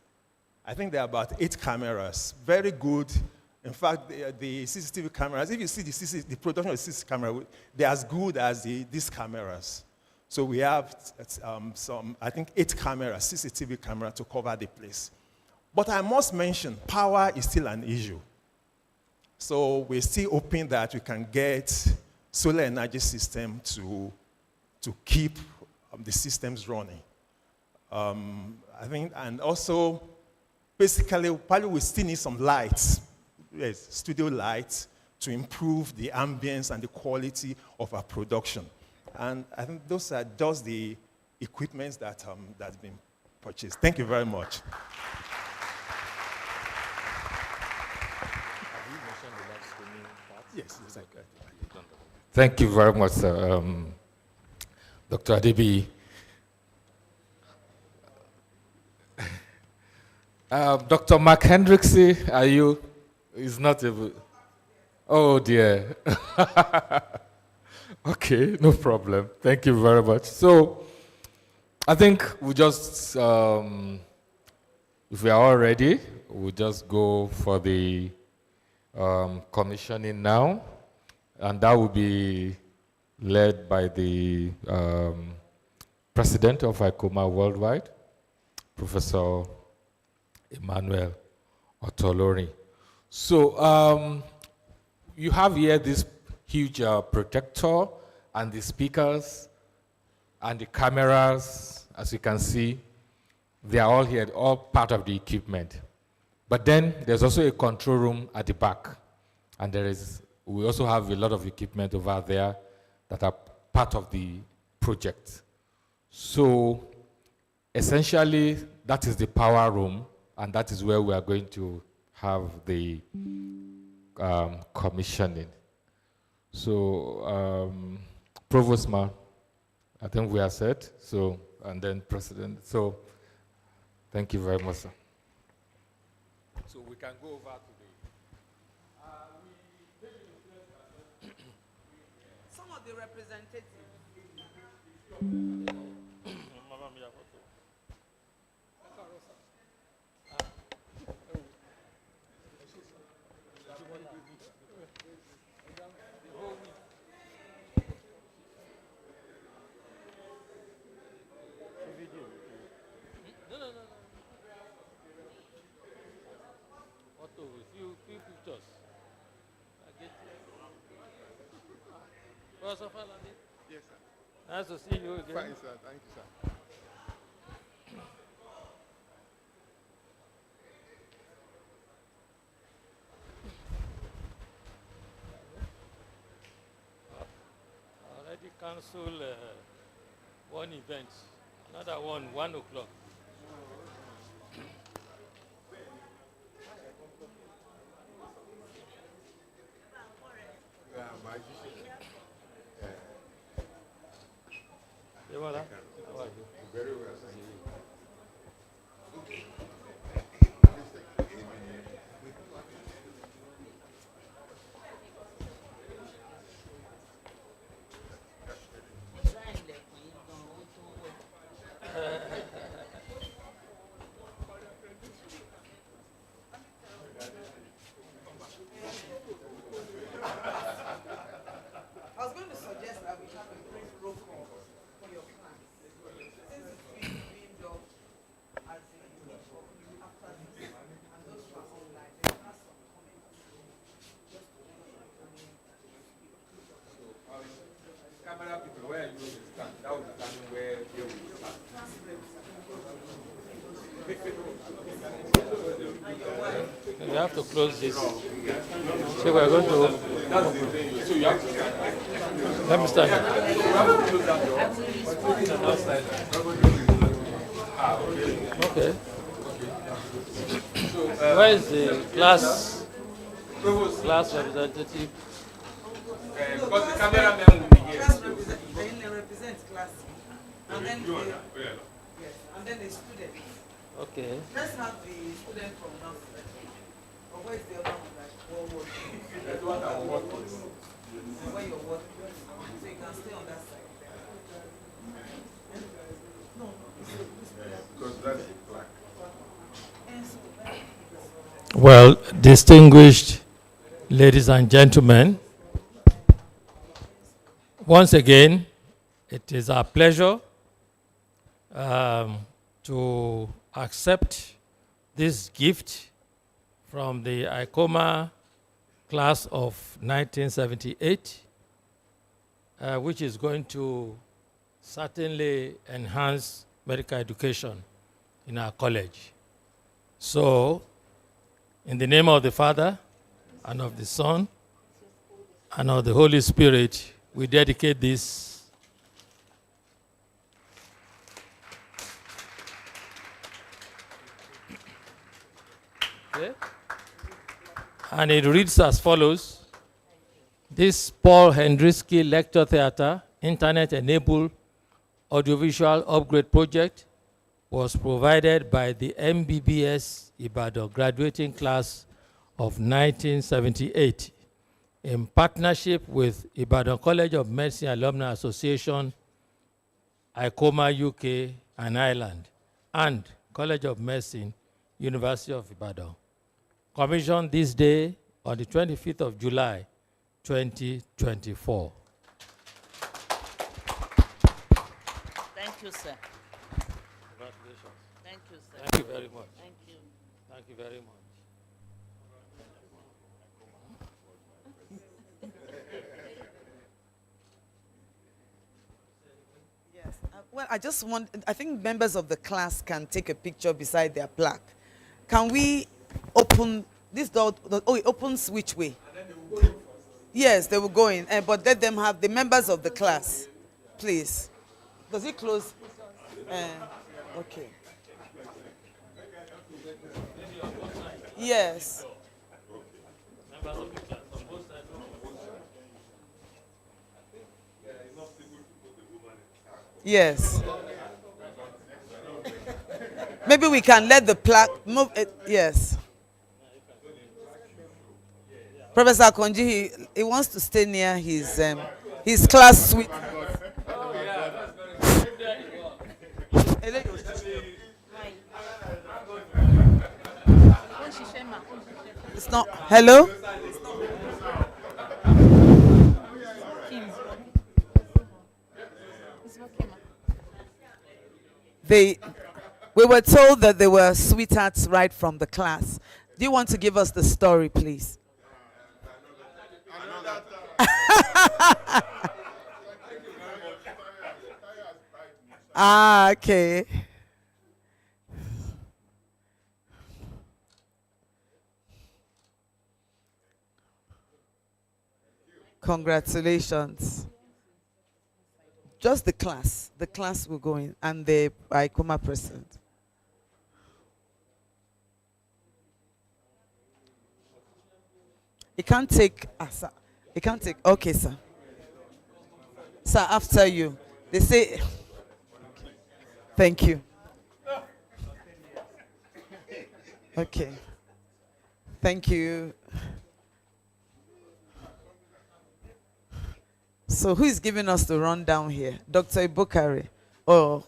I think there are about 8 cameras, very good. In fact, the CCTV cameras, if you see the production of the CCTV camera, they're as good as these cameras. So we have I think 8 cameras, CCTV camera to cover the place. But I must mention, power is still an issue. So we're still hoping that we can get solar energy system to keep the systems running. I think, and also, basically, probably we still need some lights, yes, studio lights, to improve the ambience and the quality of our production. And I think those are just the equipments that's been purchased. Thank you very much. Yes, exactly. Thank you very much, sir. Dr. Adebi. Dr. Mark Hendrickse, are you? He's not able. Oh, dear. Okay, no problem. Thank you very much. So, I think we just, if we are all ready, we'll just go for the commissioning now. And that will be led by the president of ICOMA Worldwide, Professor Emmanuel Otolori. So you have here this huge projector and the speakers and the cameras, as you can see. They are all here, all part of the equipment. But then there's also a control room at the back. And we also have a lot of equipment over there that are part of the project. So essentially, that is the power room, and that is where we are going to have the commissioning. So, Provost Ma, I think we are set. So, and then President. So, thank you very much, sir. So we can go over to some of the representatives. Professor Falani. Yes, sir. Nice to see you again. Fine, sir. Thank you, sir. Already cancelled one event, another one, 1 o'clock. Demola, how are you? Very well, thank you. I was going to suggest that we have a brief roll call for your plans. Since it's being beamed up as after this, and those who are online, they have some comments. Camera people, where you stand, that will determine where they will stand. We have to close this. So we're going to. That's the thing. So you have to stand. Let me stand. Okay. Where is the class representative? Because the cameraman will be here. They represent class. And then yes, and then the students. Okay. Let's have the student from now. Or where's the other one? Like, where you're working. So you can stay on that side. No, Because that's the plaque. Well, distinguished ladies and gentlemen, once again, it is our pleasure to accept this gift from the ICOMA class of 1978, which is going to certainly enhance medical education in our college. So, in the name of the Father, and of the Son, and of the Holy Spirit, we dedicate this. Okay. And it reads as follows. This Paul Hendrickse Lecture Theatre Internet-enabled audiovisual upgrade project was provided by the MBBS Ibadan graduating class of 1978 in partnership with Ibadan College of Medicine Alumni Association, ICOMA UK and Ireland, and College of Medicine, University of Ibadan. Commissioned this day on the 25th of July, 2024. Thank you, sir. Congratulations. Thank you, sir. Thank you very much. Thank you. Thank you very much. Yes. Well, I think members of the class can take a picture beside their plaque. Can we open this door? Oh, it opens which way? Yes, they will go in, but let them have the members of the class, please. Does it close? Okay. Yes. Yes. Maybe we can let the plaque move it. Yes. Professor Konji, he wants to stay near his class suite. It's not. Hello? We were told that they were sweethearts right from the class. Do you want to give us the story, please? Ah, okay. Congratulations. Just the class. The class will go in and the ICOMA president. It can't take, sir. It can't take, okay, sir. Sir, after you. They say, thank you. Okay. Thank you. So who is giving us the rundown here? Dr. Ibukari. Or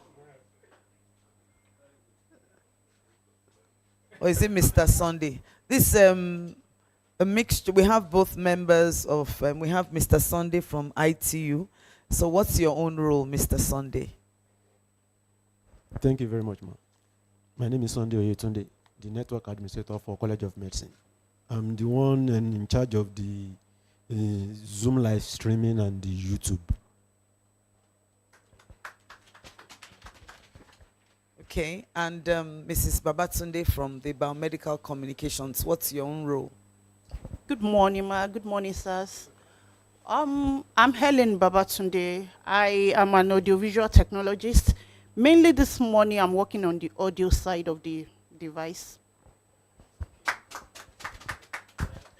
is it Mr. Sunday? This a mixture. We have both members of. We have Mr. Sunday from ITU. So what's your own role, Mr. Sunday? Thank you very much, ma'am. My name is Sunday Oyetunde, the network administrator for College of Medicine. I'm the one in charge of the Zoom live streaming and the YouTube. Okay, and Mrs. Babatunde from the Biomedical Communications. What's your own role? Good morning, ma. Good morning, sirs. I'm Helen Babatunde. I am an audiovisual technologist. Mainly this morning, I'm working on the audio side of the device.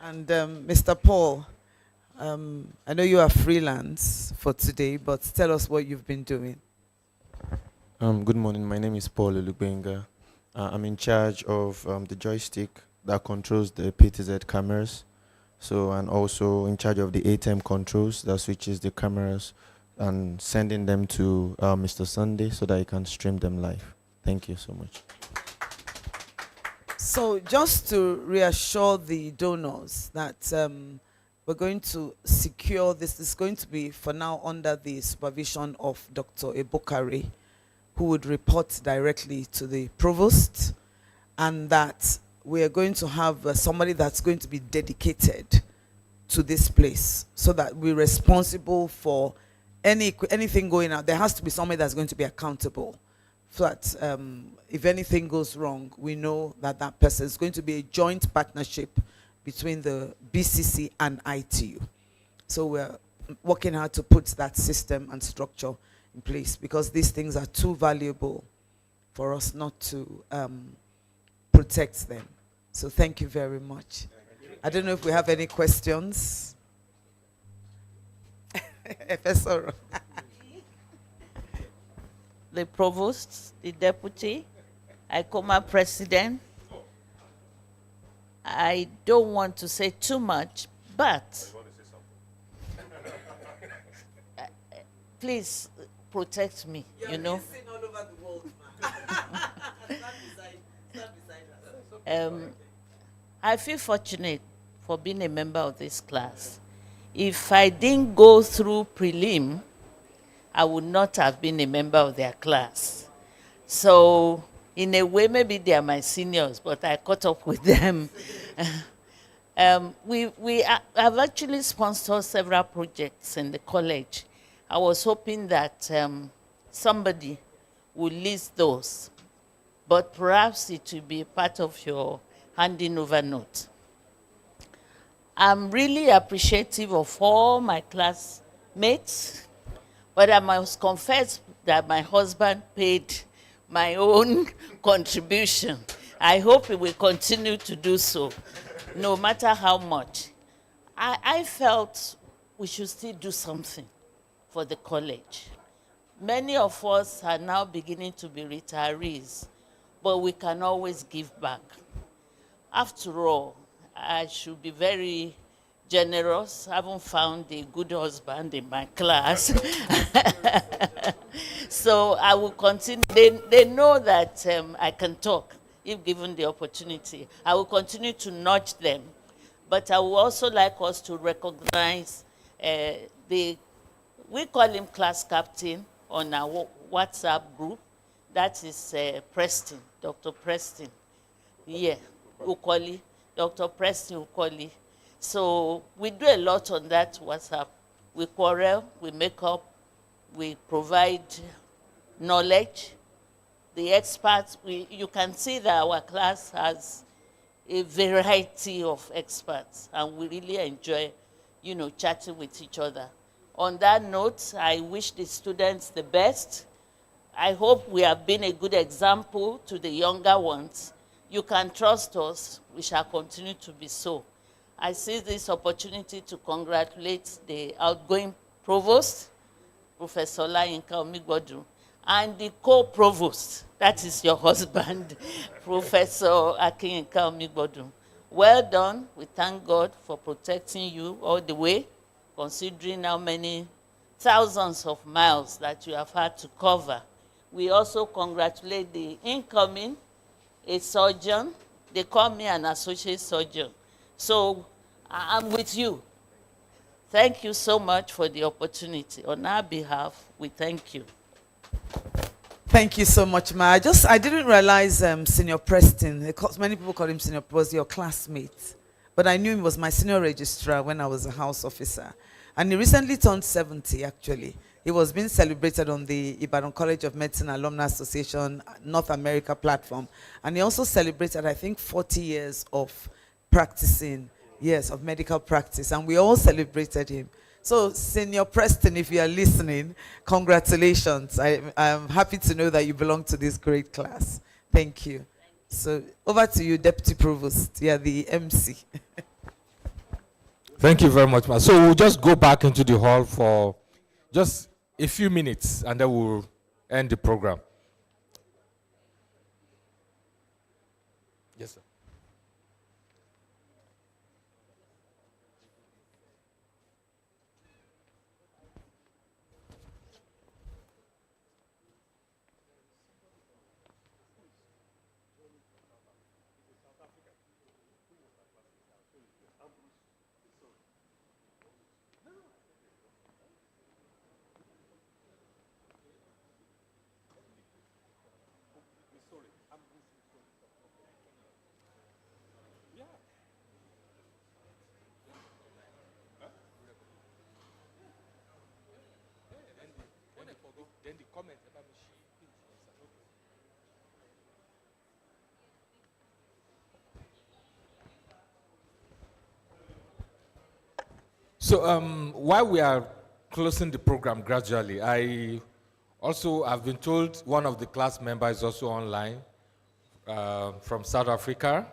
And Mr. Paul, I know you are freelance for today, but tell us what you've been doing. Good morning. My name is Paul Olubenga. I'm in charge of the joystick that controls the PTZ cameras. So, and also in charge of the ATEM controls that switches the cameras and sending them to Mr. Sunday so that he can stream them live. Thank you so much. So just to reassure the donors that we're going to secure this is going to be for now under the supervision of Dr. Ibukari, who would report directly to the provost, and that we are going to have somebody that's going to be dedicated to this place so that we're responsible for anything going on. There has to be somebody that's going to be accountable. So that if anything goes wrong, we know that that person is going to be a joint partnership between the BCC and ITU. So we're working hard to put that system and structure in place because these things are too valuable for us not to protect them. So thank you very much. I don't know if we have any questions. Professor. The provost, the deputy, ICOMA president. I don't want to say too much, but please protect me, you know. I feel fortunate for being a member of this class. If I didn't go through prelim, I would not have been a member of their class. So in a way, maybe they are my seniors, but I caught up with them. We have actually sponsored several projects in the college. I was hoping that somebody would list those, but perhaps it will be part of your handing over note. I'm really appreciative of all my classmates, but I must confess that my husband paid my own contribution. I hope he will continue to do so, no matter how much. I felt we should still do something for the college. Many of us are now beginning to be retirees, but we can always give back. After all, I should be very generous. I haven't found a good husband in my class. So I will continue. They know that I can talk if given the opportunity. I will continue to nudge them. But I would also like us to recognize we call him class captain on our WhatsApp group. That is Preston, Dr. Preston. Yeah, Ukoli, Dr. Preston Ukoli. So we do a lot on that WhatsApp. We quarrel, we make up, we provide knowledge. The experts, you can see that our class has a variety of experts, and we really enjoy, chatting with each other. On that note, I wish the students the best. I hope we have been a good example to the younger ones. You can trust us. We shall continue to be so. I see this opportunity to congratulate the outgoing provost, Professor Olayinka Omigbodu, and the co-provost, that is your husband, Professor Akinyinka Omigbodu. Well done. We thank God for protecting you all the way, considering how many thousands of miles that you have had to cover. We also congratulate the incoming, a surgeon. They call me an associate surgeon. So I'm with you. Thank you so much for the opportunity. On our behalf, we thank you. Thank you so much, Ma. I didn't realize Senior Preston, many people call him Senior, was your classmate. But I knew he was my senior registrar when I was a house officer. And he recently turned 70, actually. He was being celebrated on the Ibadan College of Medicine Alumni Association North America platform. And he also celebrated, I think, 40 years of practicing, yes, of medical practice. And we all celebrated him. So, Senior Preston, if you are listening, congratulations. I'm happy to know that you belong to this great class. Thank you. So, over to you, Deputy Provost. Yeah, the MC. Thank you very much, Ma. So, we'll just go back into the hall for just a few minutes, and then we'll end the program. Yes, sir. So while we are closing the program gradually, I also have been told one of the class members is also online from South Africa,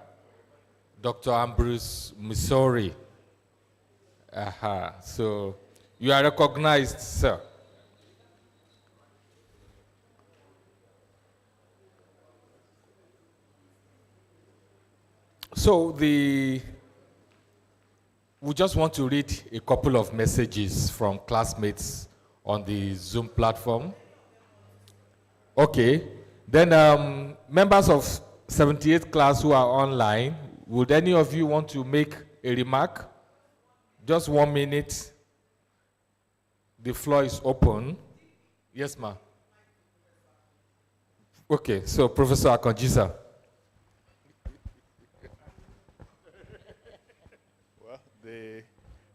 Dr. Ambrose Missouri. So you are recognized, sir. So we just want to read a couple of messages from classmates on the Zoom platform. Okay. Then members of 78th class who are online, would any of you want to make a remark? Just 1 minute. The floor is open. Yes, ma'am. Okay, so Professor Akonjisa.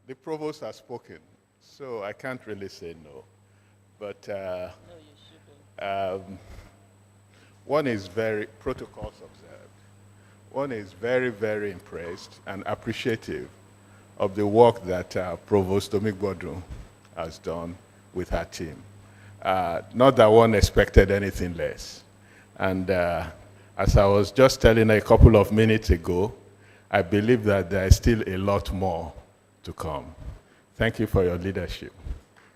The provost has spoken, so I can't really say no. But No, you shouldn't. one is protocols observed. One is very, very impressed and appreciative of the work that Provost Omigbodu has done with her team. Not that one expected anything less. And as I was just telling a couple of minutes ago, I believe that there is still a lot more to come. Thank you for your leadership.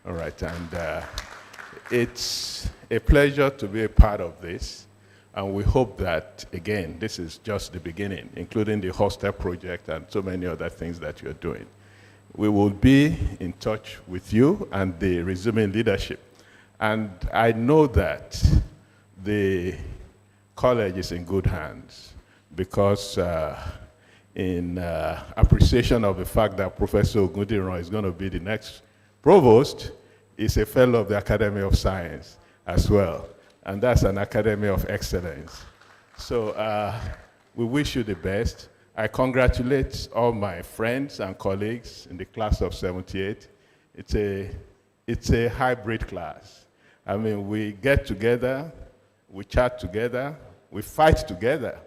All right, and it's a pleasure to be a part of this. And we hope that, again, this is just the beginning, including the hostel project and so many other things that you're doing. We will be in touch with you and the resuming leadership. And I know that the college is in good hands because in appreciation of the fact that Professor Ogundiran is going to be the next provost, is a fellow of the Academy of Science as well. And that's an academy of excellence. So we wish you the best. I congratulate all my friends and colleagues in the class of 78. It's a hybrid class. I mean, we get together, we chat together, we fight together,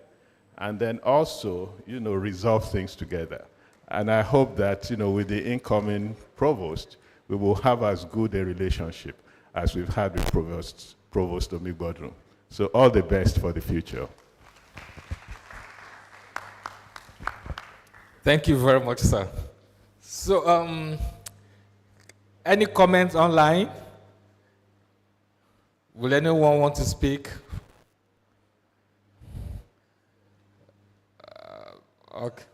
and then also, resolve things together. And I hope that, with the incoming provost, we will have as good a relationship as we've had with Provost Omigbodun. So all the best for the future. Thank you very much, sir. So, any comments online? Will anyone want to speak? Okay.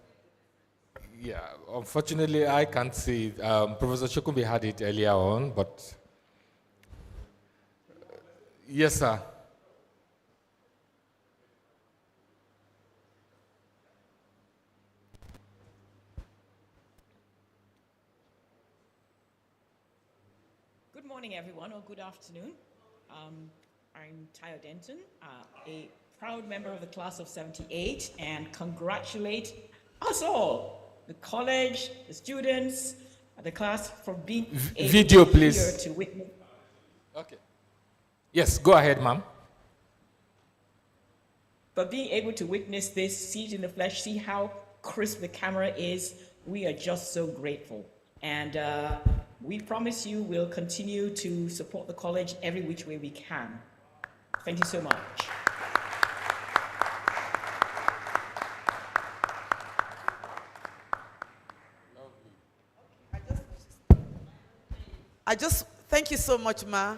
Yeah, unfortunately, I can't see it. Professor Chukwumbi had it earlier on, but yes, sir. Good morning, everyone, or good afternoon. I'm Tayo Denton, a proud member of the class of 78, and congratulate us all, the college, the students, the class, for being Video, please. here to witness. Okay. Yes, go ahead, ma'am. For being able to witness this, see it in the flesh, see how crisp the camera is, we are just so grateful. And we promise you we'll continue to support the college every which way we can. Thank you so much. Thank you so much, Ma.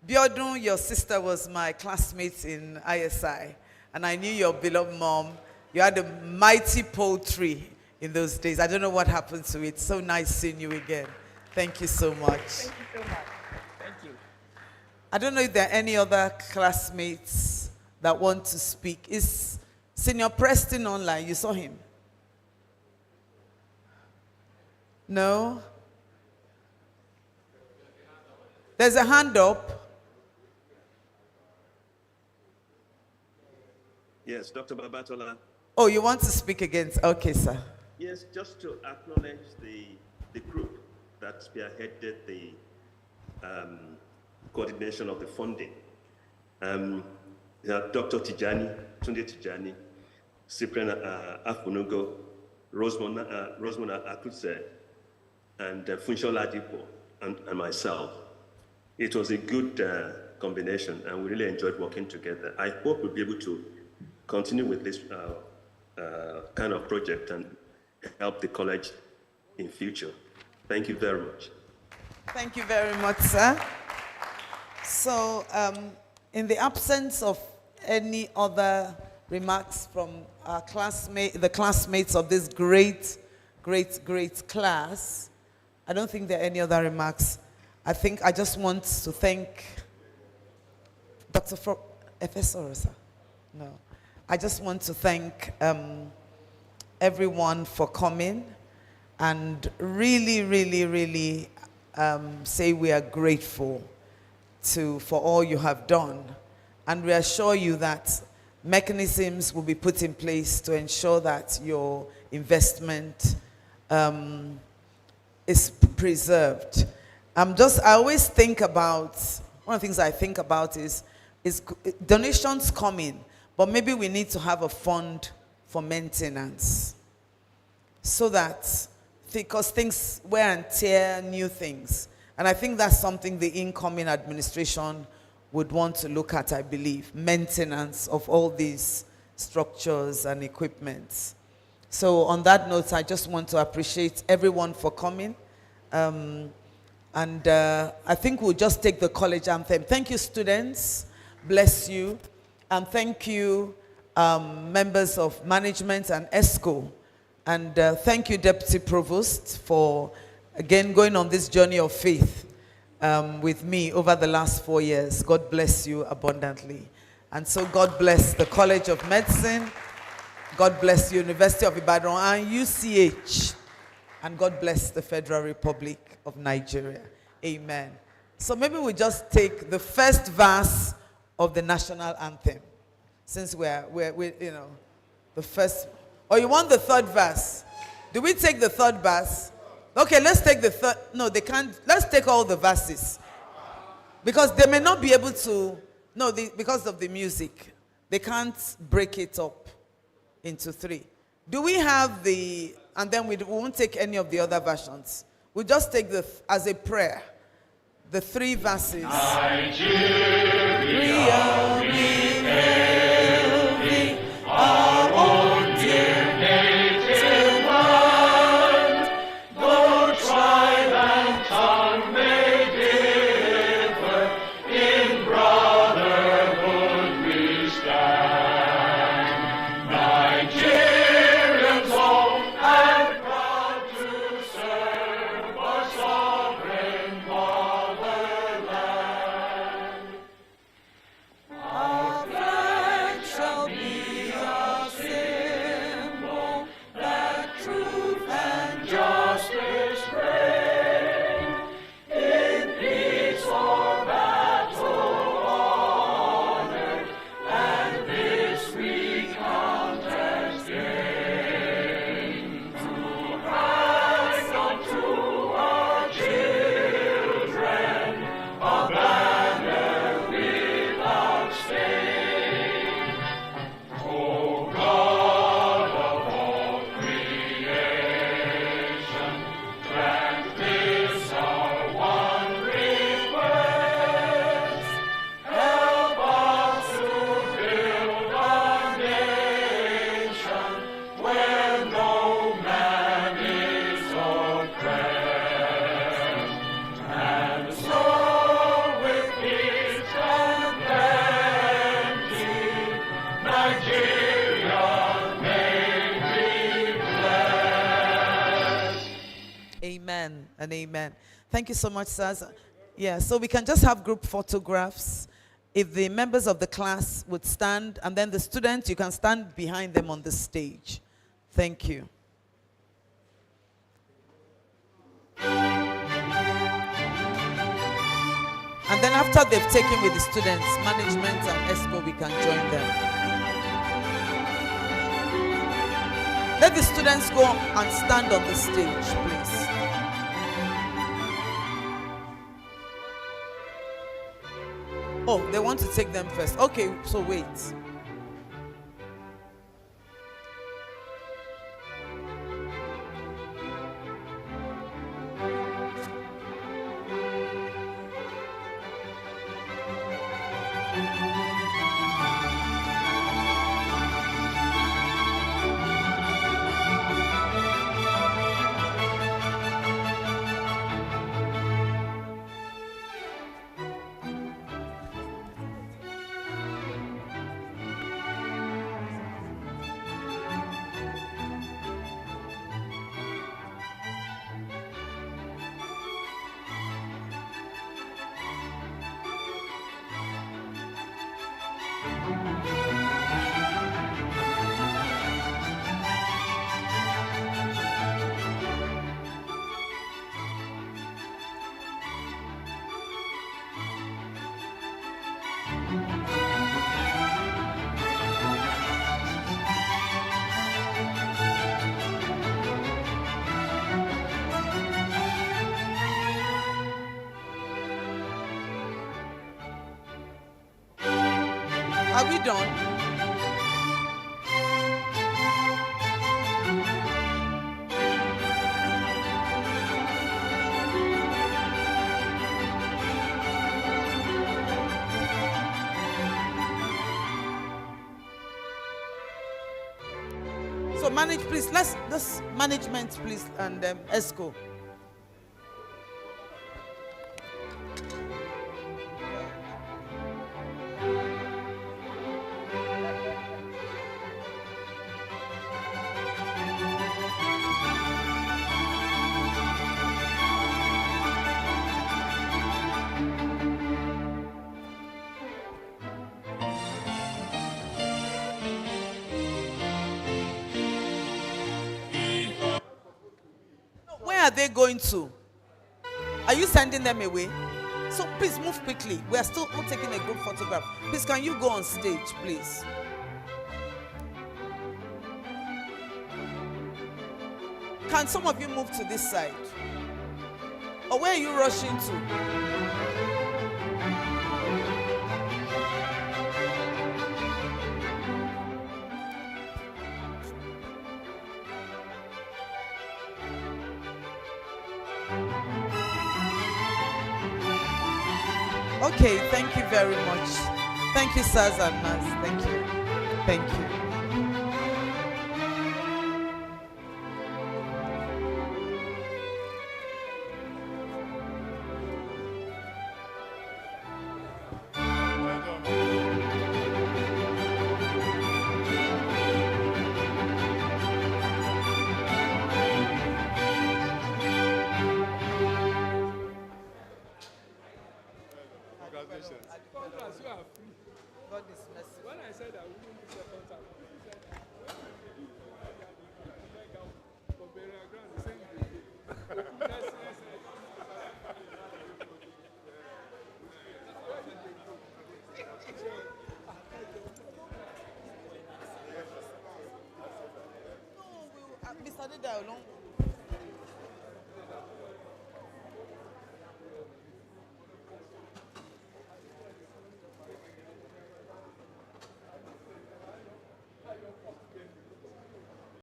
Biodun, your sister, was my classmate in ISI, and I knew your beloved mom. You had a mighty poultry in those days. I don't know what happened to it. So nice seeing you again. Thank you so much. Thank you so much. Thank you. I don't know if there are any other classmates that want to speak. Is Senior Preston online? You saw him? No? There's a hand up. Yes, Dr. Babatola. Oh, you want to speak again? Okay, sir. Yes, just to acknowledge the group that spearheaded the coordination of the funding. Dr. Tijani, Tunde Tijani, Cyprian Afunugo, Rosemona Akutse, and Funshola Dipo, and myself. It was a good combination, and we really enjoyed working together. I hope we'll be able to continue with this kind of project and help the college in future. Thank you very much. Thank you very much, sir. So, in the absence of any other remarks from our the classmates of this great class, I don't think there are any other remarks. I think I just want to thank Dr. Efesoro, sir. No. I just want to thank everyone for coming and really say we are grateful for all you have done, and we assure you that mechanisms will be put in place to ensure that your investment is preserved. I always think about, one of the things I think about is donations coming, but maybe we need to have a fund for maintenance, so that, because things wear and tear, new things. And I think that's something the incoming administration would want to look at, I believe, maintenance of all these structures and equipment. So on that note, I just want to appreciate everyone for coming. I think we'll just take the college anthem. Thank you, students. Bless you. And thank you, members of management and ESCO. And thank you, Deputy Provost, for, again, going on this journey of faith with me over the last 4 years. God bless you abundantly. And so God bless the College of Medicine. God bless the University of Ibadan and UCH. And God bless the Federal Republic of Nigeria. Amen. So maybe we just take the first verse of the national anthem, since we're the first. Or you want the third verse? Do we take the third verse? Okay, let's take the third. No, they can't. Let's take all the verses. Because they may not be able to, no, because of the music, they can't break it up into 3. Do we have the, and then we won't take any of the other versions. We'll just take as a prayer, the 3 verses. Nigeria, we hail thee, our own dear native land. Though tribe and tongue may differ, in brotherhood we stand. Nigerians all and proud to serve our sovereign motherland. Our flag shall be a symbol that truth and justice reign. In peace or battle honored, and this we count as gain. To rise unto our children a banner without stain. O God of all creation, grant this our one request. Help us to build a nation where no man is oppressed. And so with peace and plenty, Nigeria may be blessed. Amen and amen. Thank you so much, sirs. Yeah, so we can just have group photographs. If the members of the class would stand, and then the students, you can stand behind them on the stage. Thank you. And then after they've taken with the students, management and ESCO, we can join them. Let the students go and stand on the stage, please. Oh, they want to take them first. Okay, so wait. Are we done? So manage, please. Let's management, please, and ESCO. Where are they going to? Are you sending them away? So please move quickly. We are still not taking a group photograph. Please, can you go on stage, please? Can some of you move to this side? Or where are you rushing to? Okay, thank you very much. Thank you, sirs and Nas. Thank you. Thank you. Congratulations. Congrats, you are free. God is merciful. When I said that we wouldn't do second time, for burial ground, the same day. Yes, yes, yes. Mr. Dida,